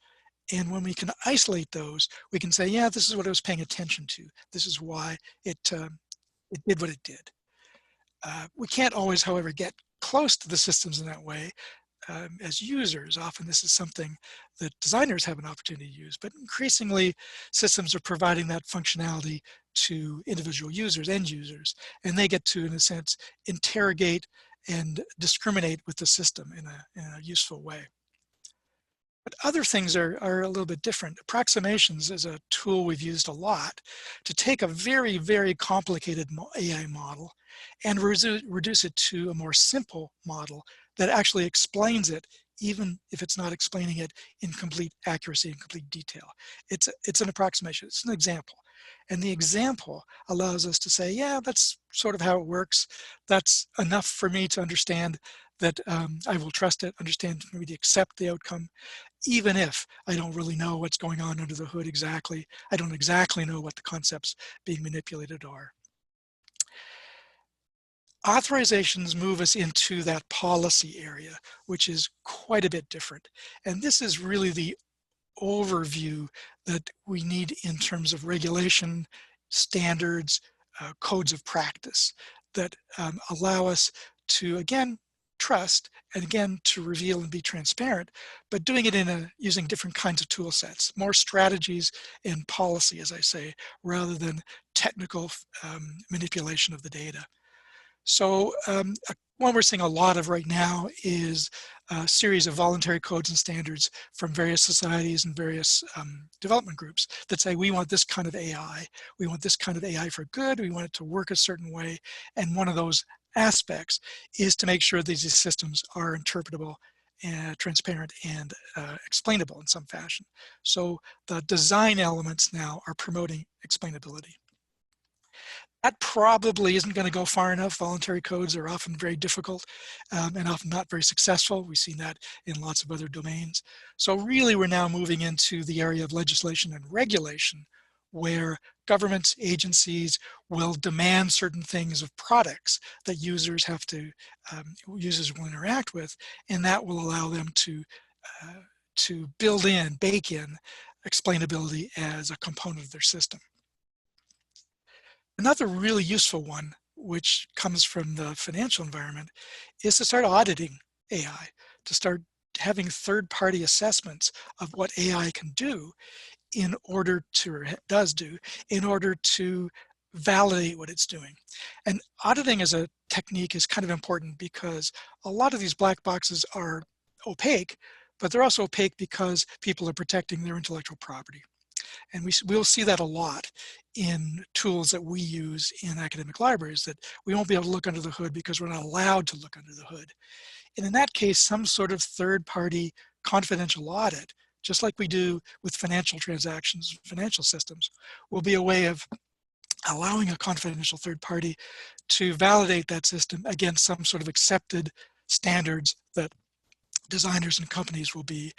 And when we can isolate those, we can say, yeah, this is what I was paying attention to. This is why it did what it did. We can't always, however, get close to the systems in that way. As users, often this is something that designers have an opportunity to use, but increasingly systems are providing that functionality to individual users, end users, and they get to, in a sense, interrogate and discriminate with the system in a useful way. But other things are a little bit different. Approximations is a tool we've used a lot to take a very, very complicated AI model and reduce it to a more simple model that actually explains it, even if it's not explaining it in complete accuracy and complete detail. It's an approximation, it's an example. And the example allows us to say, yeah, that's sort of how it works. That's enough for me to understand that I will trust it, understand, maybe to accept the outcome, even if I don't really know what's going on under the hood exactly. I don't exactly know what the concepts being manipulated are. Authorizations move us into that policy area, which is quite a bit different. And this is really the overview that we need in terms of regulation, standards, codes of practice that allow us to, again, trust, and again, to reveal and be transparent, but doing it using different kinds of tool sets, more strategies and policy, as I say, rather than technical manipulation of the data. So one we're seeing a lot of right now is a series of voluntary codes and standards from various societies and various development groups that say, we want this kind of AI. We want this kind of AI for good. We want it to work a certain way. And one of those aspects is to make sure these systems are interpretable, transparent, and explainable in some fashion. So the design elements now are promoting explainability. That probably isn't going to go far enough. Voluntary codes are often very difficult and often not very successful. We've seen that in lots of other domains. So really, we're now moving into the area of legislation and regulation, where governments, agencies will demand certain things of products that users have to, users will interact with, and that will allow them to build in, bake in explainability as a component of their system. Another really useful one, which comes from the financial environment, is to start auditing AI, to start having third-party assessments of what AI can do in order to, or does do, in order to validate what it's doing. And auditing as a technique is kind of important because a lot of these black boxes are opaque, but they're also opaque because people are protecting their intellectual property. And we'll see that a lot in tools that we use in academic libraries, that we won't be able to look under the hood because we're not allowed to look under the hood. And in that case, some sort of third-party confidential audit, just like we do with financial transactions, financial systems, will be a way of allowing a confidential third party to validate that system against some sort of accepted standards that designers and companies will be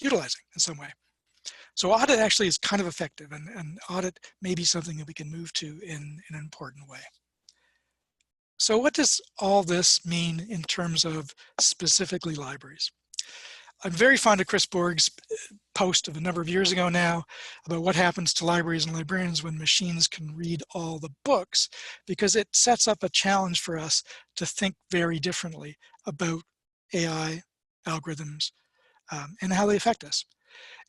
utilizing in some way. So audit actually is kind of effective, and audit may be something that we can move to in an important way. So what does all this mean in terms of specifically libraries? I'm very fond of Chris Borg's post of a number of years ago now about what happens to libraries and librarians when machines can read all the books, because it sets up a challenge for us to think very differently about AI algorithms and how they affect us.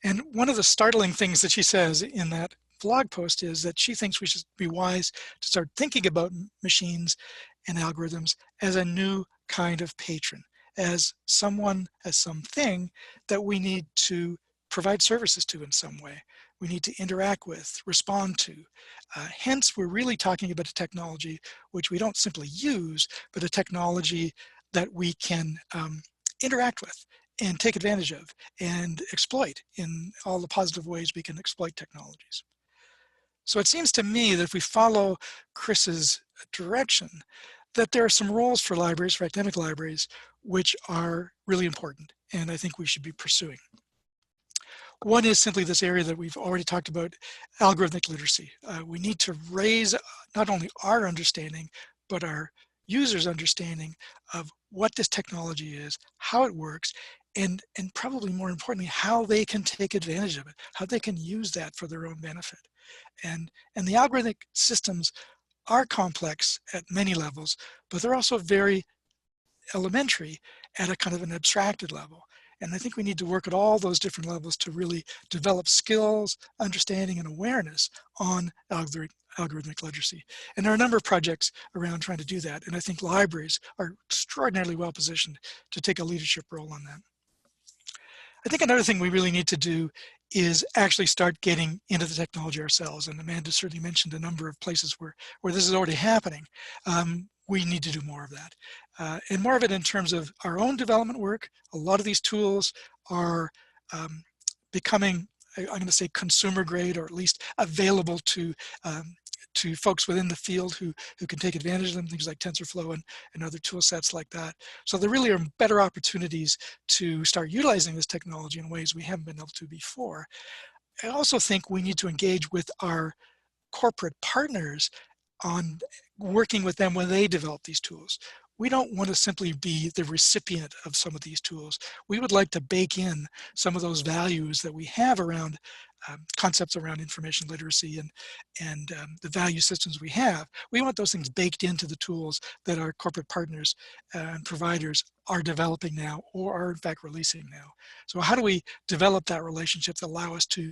And one of the startling things that she says in that blog post is that she thinks we should be wise to start thinking about machines and algorithms as a new kind of patron, as someone, as something that we need to provide services to in some way. We need to interact with, respond to. Hence, we're really talking about a technology which we don't simply use, but a technology that we can interact with and take advantage of and exploit in all the positive ways we can exploit technologies. So it seems to me that if we follow Chris's direction, that there are some roles for libraries, for academic libraries, which are really important, and I think we should be pursuing. One is simply this area that we've already talked about, algorithmic literacy. We need to raise not only our understanding, but our users' understanding of what this technology is, how it works, and probably more importantly, how they can take advantage of it, how they can use that for their own benefit. And the algorithmic systems are complex at many levels, but they're also very elementary at a kind of an abstracted level. And I think we need to work at all those different levels to really develop skills, understanding, and awareness on algorithmic literacy. And there are a number of projects around trying to do that. And I think libraries are extraordinarily well positioned to take a leadership role on that. I think another thing we really need to do is actually start getting into the technology ourselves. And Amanda certainly mentioned a number of places where this is already happening. We need to do more of that. And more of it in terms of our own development work. A lot of these tools are becoming, I'm going to say, consumer grade, or at least available to folks within the field who can take advantage of them, things like TensorFlow and other tool sets like that. So there really are better opportunities to start utilizing this technology in ways we haven't been able to before. I also think we need to engage with our corporate partners on working with them when they develop these tools. We don't want to simply be the recipient of some of these tools. We would like to bake in some of those values that we have around concepts around information literacy and the value systems we have. We want those things baked into the tools that our corporate partners and providers are developing now, or are in fact releasing now. So how do we develop that relationship that allow us to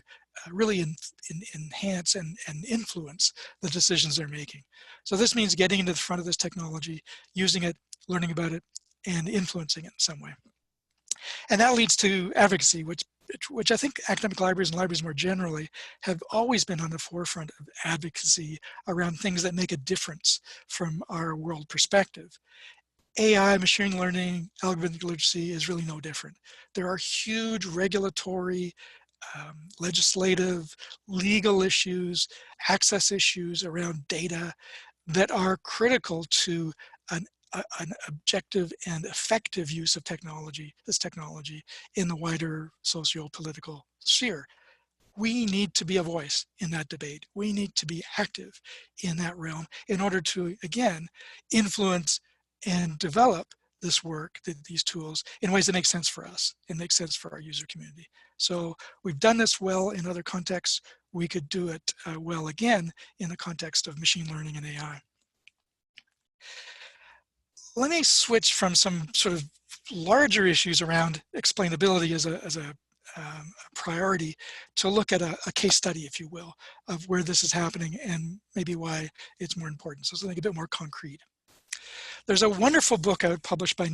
really enhance and influence the decisions they're making? So this means getting into the front of this technology, using it, learning about it, and influencing it in some way. And that leads to advocacy, which I think academic libraries and libraries more generally have always been on the forefront of advocacy around things that make a difference from our world perspective. AI, machine learning, algorithmic literacy is really no different. There are huge regulatory, legislative, legal issues, access issues around data that are critical to an objective and effective use of this technology in the wider socio-political sphere. We need to be a voice in that debate. We need to be active in that realm in order to, again, influence and develop this work, these tools, in ways that make sense for us and make sense for our user community. So we've done this well in other contexts. We could do it well again in the context of machine learning and AI. Let me switch from some sort of larger issues around explainability as a priority to look at a case study, if you will, of where this is happening and maybe why it's more important. So something a bit more concrete. There's a wonderful book out published by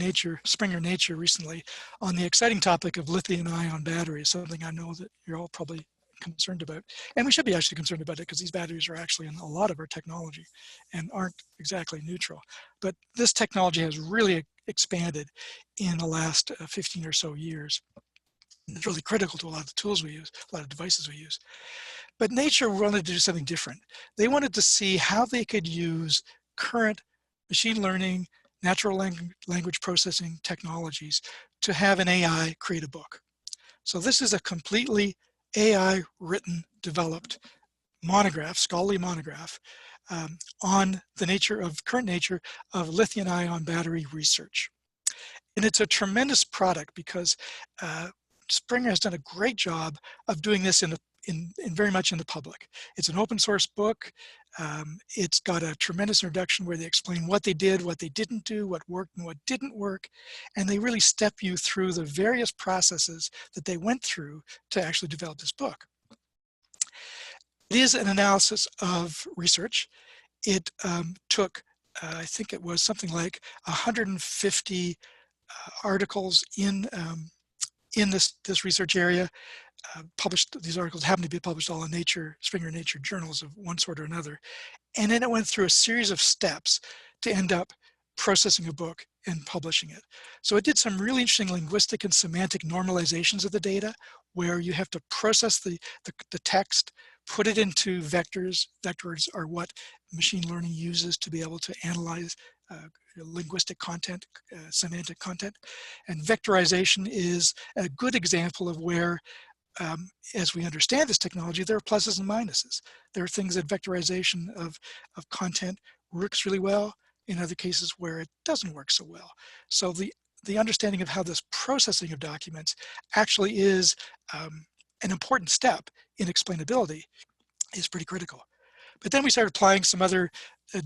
Springer Nature recently on the exciting topic of lithium-ion batteries, something I know that you're all probably concerned about. And we should be actually concerned about it because these batteries are actually in a lot of our technology and aren't exactly neutral. But this technology has really expanded in the last 15 or so years. It's really critical to a lot of the tools we use, a lot of devices we use. But Nature wanted to do something different. They wanted to see how they could use current machine learning, natural language processing technologies to have an AI create a book. So this is a completely AI written, developed monograph, scholarly monograph on the current nature of lithium-ion battery research. And it's a tremendous product because Springer has done a great job of doing this in very much in the public. It's an open source book. It's got a tremendous introduction where they explain what they did, what they didn't do, what worked and what didn't work, and they really step you through the various processes that they went through to actually develop this book. It is an analysis of research. It took, I think it was something like 150 articles in this research area. Published, these articles happen to be published all in Nature, Springer Nature journals of one sort or another. And then it went through a series of steps to end up processing a book and publishing it. So it did some really interesting linguistic and semantic normalizations of the data, where you have to process the text, put it into vectors. Vectors are what machine learning uses to be able to analyze linguistic content, semantic content. And vectorization is a good example of where, as we understand this technology, there are pluses and minuses. There are things that vectorization of content works really well, in other cases where it doesn't work so well. So the understanding of how this processing of documents actually is an important step in explainability is pretty critical. But then we started applying some other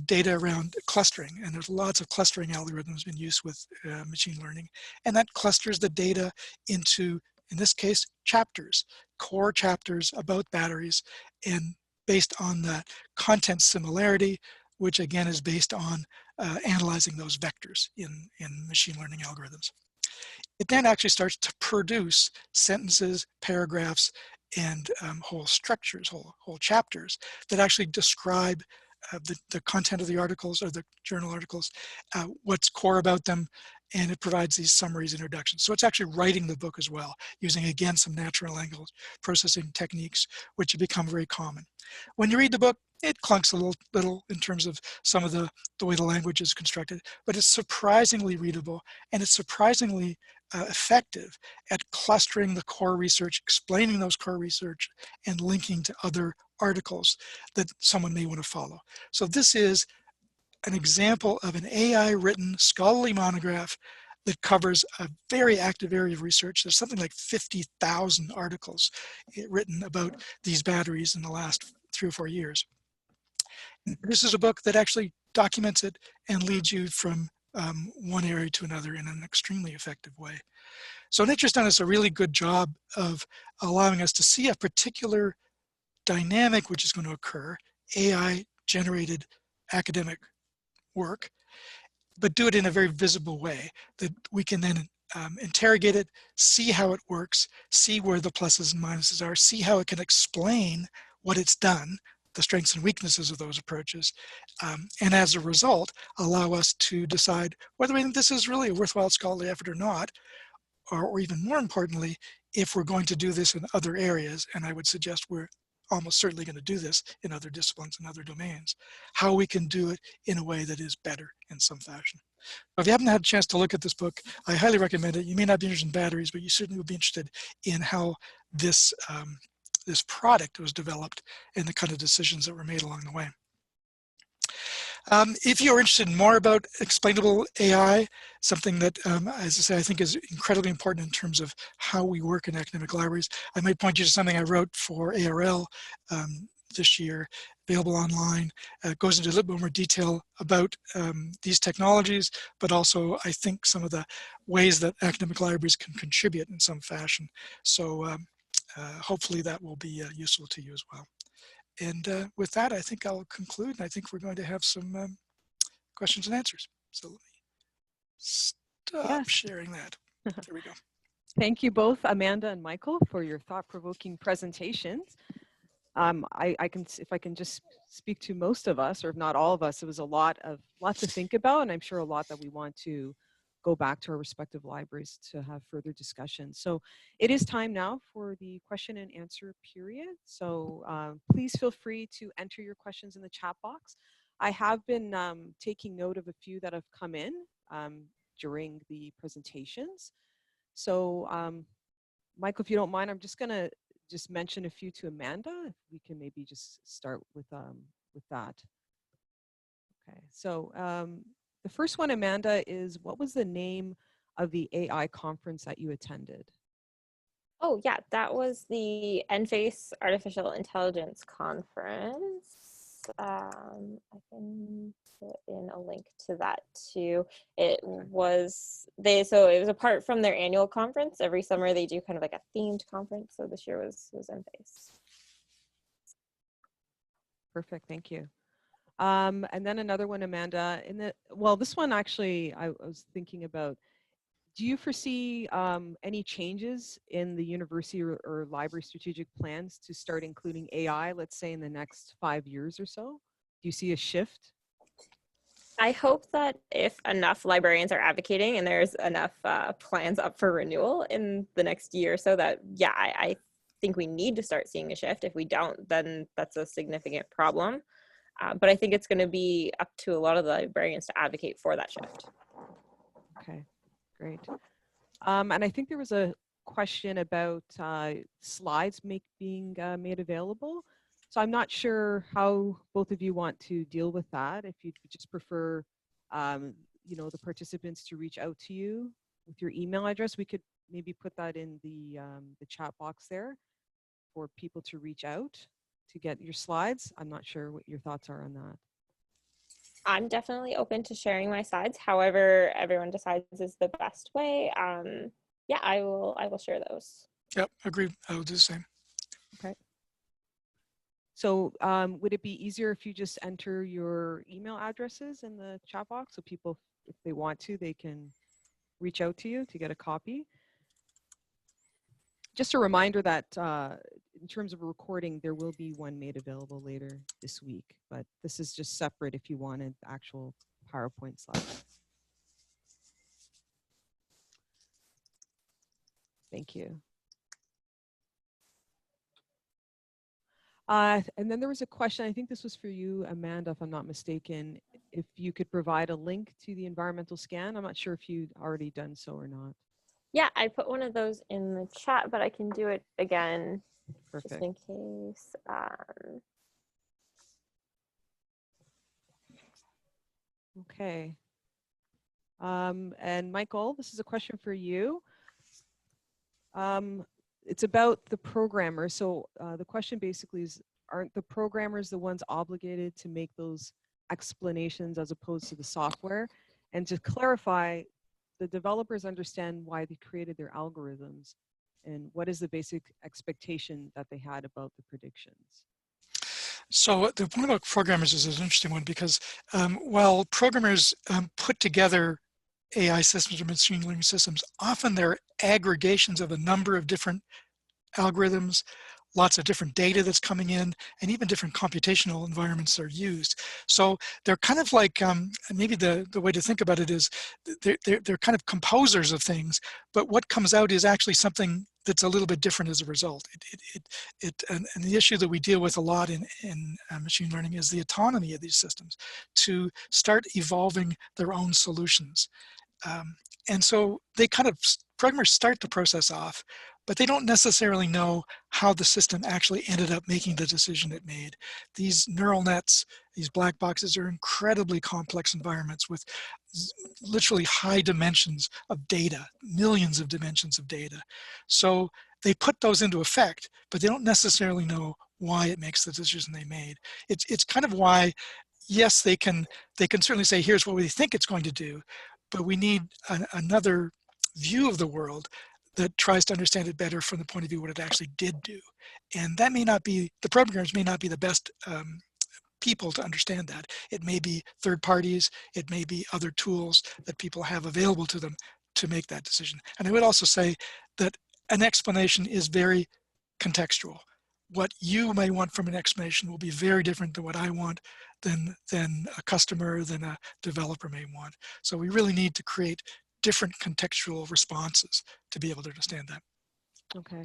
data around clustering, and there's lots of clustering algorithms in use with machine learning, and that clusters the data into, in this case, chapters, core chapters about batteries, and based on that content similarity, which again is based on analyzing those vectors in machine learning algorithms. It then actually starts to produce sentences, paragraphs, and whole structures, whole chapters that actually describe the content of the articles or the journal articles, what's core about them, and it provides these summaries, introductions. So it's actually writing the book as well, using again some natural language processing techniques, which have become very common. When you read the book, it clunks a little in terms of some of the way the language is constructed, but it's surprisingly readable, and it's surprisingly effective at clustering the core research, explaining those core research, and linking to other articles that someone may want to follow. So this is an example of an AI-written scholarly monograph that covers a very active area of research. There's something like 50,000 articles written about these batteries in the last 3 or 4 years. This is a book that actually documents it and leads you from one area to another in an extremely effective way. So Nature's done us a really good job of allowing us to see a particular dynamic which is going to occur, AI-generated academic work, but do it in a very visible way that we can then interrogate it, see how it works, see where the pluses and minuses are, see how it can explain what it's done, the strengths and weaknesses of those approaches, and as a result, allow us to decide whether we think this is really a worthwhile scholarly effort or not, or even more importantly, if we're going to do this in other areas, and I would suggest we're almost certainly going to do this in other disciplines and other domains, how we can do it in a way that is better in some fashion. If you haven't had a chance to look at this book, I highly recommend it. You may not be interested in batteries, but you certainly will be interested in how this, this product was developed and the kind of decisions that were made along the way. If you're interested in more about explainable AI, something that, as I say, I think is incredibly important in terms of how we work in academic libraries, I might point you to something I wrote for ARL this year, available online. It goes into a little bit more detail about these technologies, but also I think some of the ways that academic libraries can contribute in some fashion. So hopefully that will be useful to you as well. And with that, I think I'll conclude. And I think we're going to have some questions and answers. So let me stop sharing that. There we go. Thank you both, Amanda and Michael, for your thought-provoking presentations. If I can just speak to most of us, or if not all of us, it was a lot to think about, and I'm sure a lot that we want to go back to our respective libraries to have further discussion. So it is time now for the question and answer period. So please feel free to enter your questions in the chat box. I have been taking note of a few that have come in during the presentations. So Michael, if you don't mind, I'm just gonna mention a few to Amanda. If we can maybe just start with that. Okay, so the first one, Amanda, is what was the name of the AI conference that you attended? Oh, yeah, that was the NFACE Artificial Intelligence Conference. I can put in a link to that too. It was it was apart from their annual conference. Every summer they do kind of like a themed conference. So this year was NFACE. Perfect, thank you. And then another one, Amanda, this one actually I was thinking about, do you foresee any changes in the university or library strategic plans to start including AI, let's say in the next 5 years or so? Do you see a shift? I hope that if enough librarians are advocating and there's enough plans up for renewal in the next year or so, that, yeah, I think we need to start seeing a shift. If we don't, then that's a significant problem. But I think it's going to be up to a lot of the librarians to advocate for that shift. Okay, great. And I think there was a question about slides being made available. So I'm not sure how both of you want to deal with that. If you just prefer, the participants to reach out to you with your email address, we could maybe put that in the chat box there for people to reach out to get your slides. I'm not sure what your thoughts are on that. I'm definitely open to sharing my slides. However, everyone decides is the best way. Yeah, I will share those. Yep, agreed. I will do the same. Okay. So would it be easier if you just enter your email addresses in the chat box so people, if they want to, they can reach out to you to get a copy? Just a reminder that in terms of a recording, there will be one made available later this week, but this is just separate if you wanted the actual PowerPoint slides. Thank you. And then there was a question, I think this was for you, Amanda, if I'm not mistaken, if you could provide a link to the environmental scan. I'm not sure if you'd already done so or not. Yeah, I put one of those in the chat, but I can do it again. Perfect. Just in case. Okay. And Michael, this is a question for you. It's about the programmers. So the question basically is, aren't the programmers the ones obligated to make those explanations as opposed to the software? And to clarify, the developers understand why they created their algorithms and what is the basic expectation that they had about the predictions? So the point about programmers is an interesting one because while programmers put together AI systems or machine learning systems, often they're aggregations of a number of different algorithms, lots of different data that's coming in, and even different computational environments are used. So they're kind of like, maybe the way to think about it is they're kind of composers of things, but what comes out is actually something that's a little bit different as a result. And the issue that we deal with a lot in machine learning is the autonomy of these systems to start evolving their own solutions. And so they kind of, programmers start the process off, but they don't necessarily know how the system actually ended up making the decision it made. These neural nets, these black boxes, are incredibly complex environments with literally high dimensions of data, millions of dimensions of data. So they put those into effect, but they don't necessarily know why it makes the decision they made. It's kind of why, yes, they can certainly say, here's what we think it's going to do, but we need another view of the world that tries to understand it better from the point of view what it actually did do. And that may not be, the programmers may not be the best people to understand that. It may be third parties, it may be other tools that people have available to them to make that decision. And I would also say that an explanation is very contextual. What you may want from an explanation will be very different than what I want, than a customer, than a developer may want. So we really need to create different contextual responses to be able to understand that. Okay.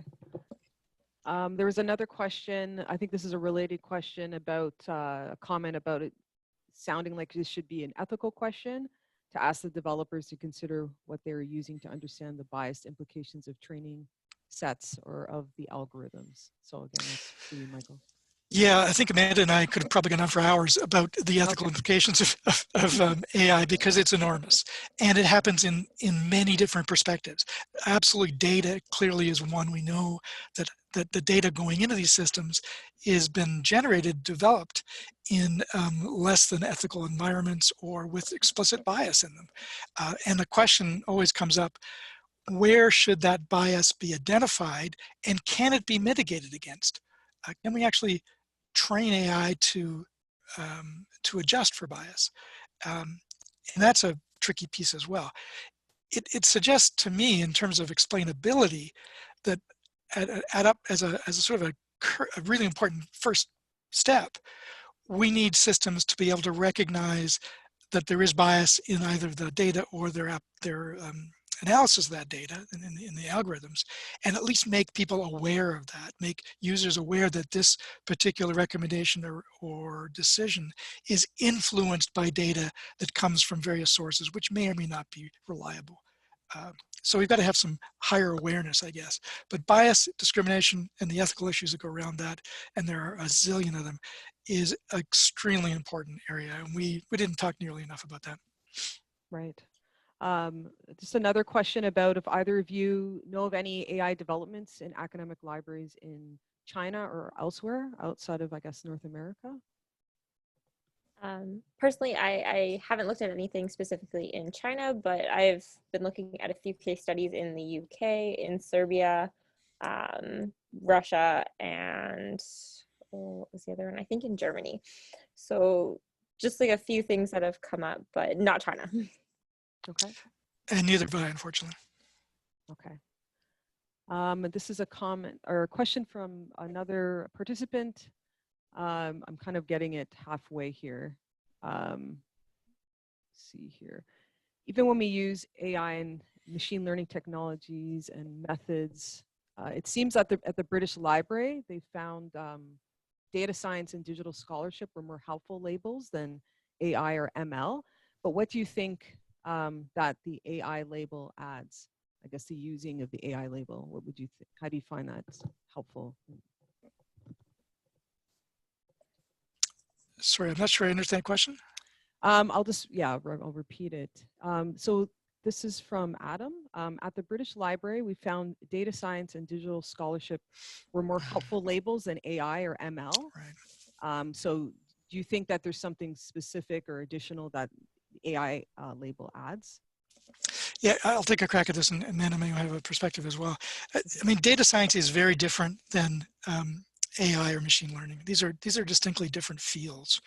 There was another question, I think this is a related question about a comment about it sounding like this should be an ethical question to ask the developers to consider what they're using to understand the biased implications of training sets or of the algorithms. So again, that's for you, Michael. Yeah, I think Amanda and I could have probably gone on for hours about the ethical Okay. implications of AI, because it's enormous, and it happens in many different perspectives. Absolutely, data clearly is one. We know that the data going into these systems has been generated, developed in less than ethical environments or with explicit bias in them. And the question always comes up: where should that bias be identified, and can it be mitigated against? Can we actually train AI to adjust for bias? And that's a tricky piece as well. It suggests to me, in terms of explainability, that add up as a sort of a really important first step. We need systems to be able to recognize that there is bias in either the data or their analysis of that data in the algorithms, and at least make people aware of that, make users aware that this particular recommendation or decision is influenced by data that comes from various sources, which may or may not be reliable. Uh, so we've got to have some higher awareness, I guess. But bias, discrimination, and the ethical issues that go around that, and there are a zillion of them, is an extremely important area. And we didn't talk nearly enough about that. Right. Just another question about if either of you know of any AI developments in academic libraries in China or elsewhere outside of, I guess, North America? Personally, I haven't looked at anything specifically in China, but I've been looking at a few case studies in the UK, in Serbia, Russia, and what was the other one? I think in Germany. So just like a few things that have come up, but not China. Okay. And neither have I, unfortunately. Okay. This is a comment or a question from another participant. I'm kind of getting it halfway here. See here. Even when we use AI and machine learning technologies and methods, it seems that at the British Library, they found data science and digital scholarship were more helpful labels than AI or ML. But what do you think that the AI label adds? I guess the using of the AI label, what would you think? How do you find that helpful? Sorry, I'm not sure I understand the question. I'll repeat it. So this is from Adam. At the British Library, we found data science and digital scholarship were more helpful labels than AI or ML. Right. So do you think that there's something specific or additional that the AI label adds? Yeah, I'll take a crack at this, and Amanda may have a perspective as well. I mean, data science is very different than AI or machine learning. These are distinctly different fields.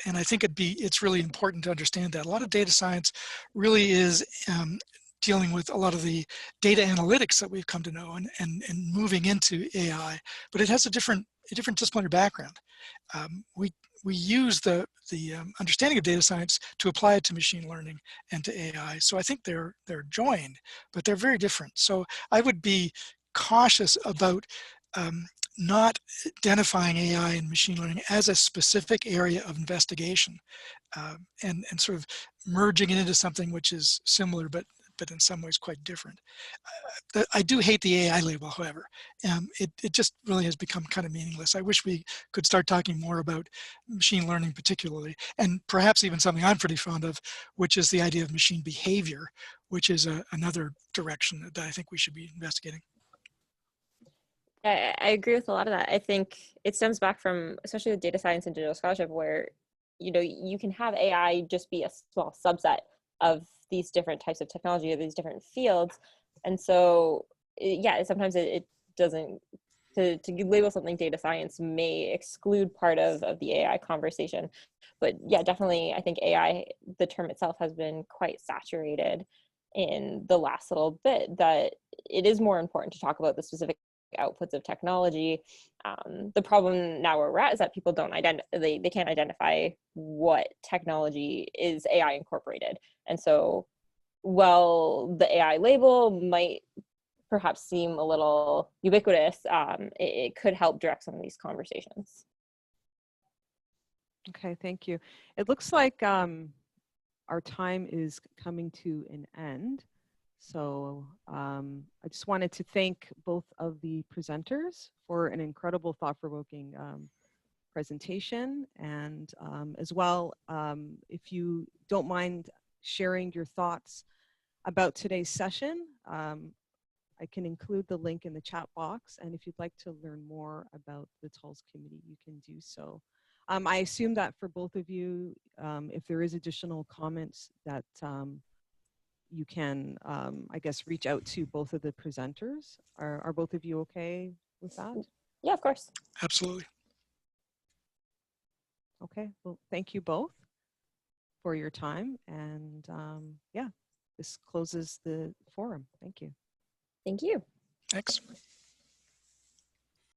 And I think it's really important to understand that. A lot of data science really is dealing with a lot of the data analytics that we've come to know and moving into AI, but it has a different disciplinary background. We use the understanding of data science to apply it to machine learning and to AI. So I think they're joined, but they're very different. So I would be cautious about not identifying AI and machine learning as a specific area of investigation, and sort of merging it into something which is similar but in some ways quite different. I do hate the AI label, however. It just really has become kind of meaningless. I wish we could start talking more about machine learning particularly, and perhaps even something I'm pretty fond of, which is the idea of machine behavior, which is another direction that I think we should be investigating. I agree with a lot of that. I think it stems back from, especially with data science and digital scholarship, where you can have AI just be a small subset of these different types of technology or these different fields, and so yeah, sometimes it doesn't. To label something data science may exclude part of the AI conversation, but yeah, definitely, I think AI, the term itself, has been quite saturated in the last little bit. That it is more important to talk about the specific outputs of technology. The problem now where we're at is that people don't they can't identify what technology is AI incorporated. And so while the AI label might perhaps seem a little ubiquitous, it could help direct some of these conversations. Okay, thank you. It looks like our time is coming to an end. So I just wanted to thank both of the presenters for an incredible thought-provoking presentation, and as well, if you don't mind sharing your thoughts about today's session, I can include the link in the chat box, and if you'd like to learn more about the TULS committee, you can do so. I assume that for both of you, if there is additional comments that you can, I guess, reach out to both of the presenters. Are both of you okay with that? Yeah, of course. Absolutely. Okay, well, thank you both for your time, and yeah, this closes the forum. Thank you. Thank you. Thanks.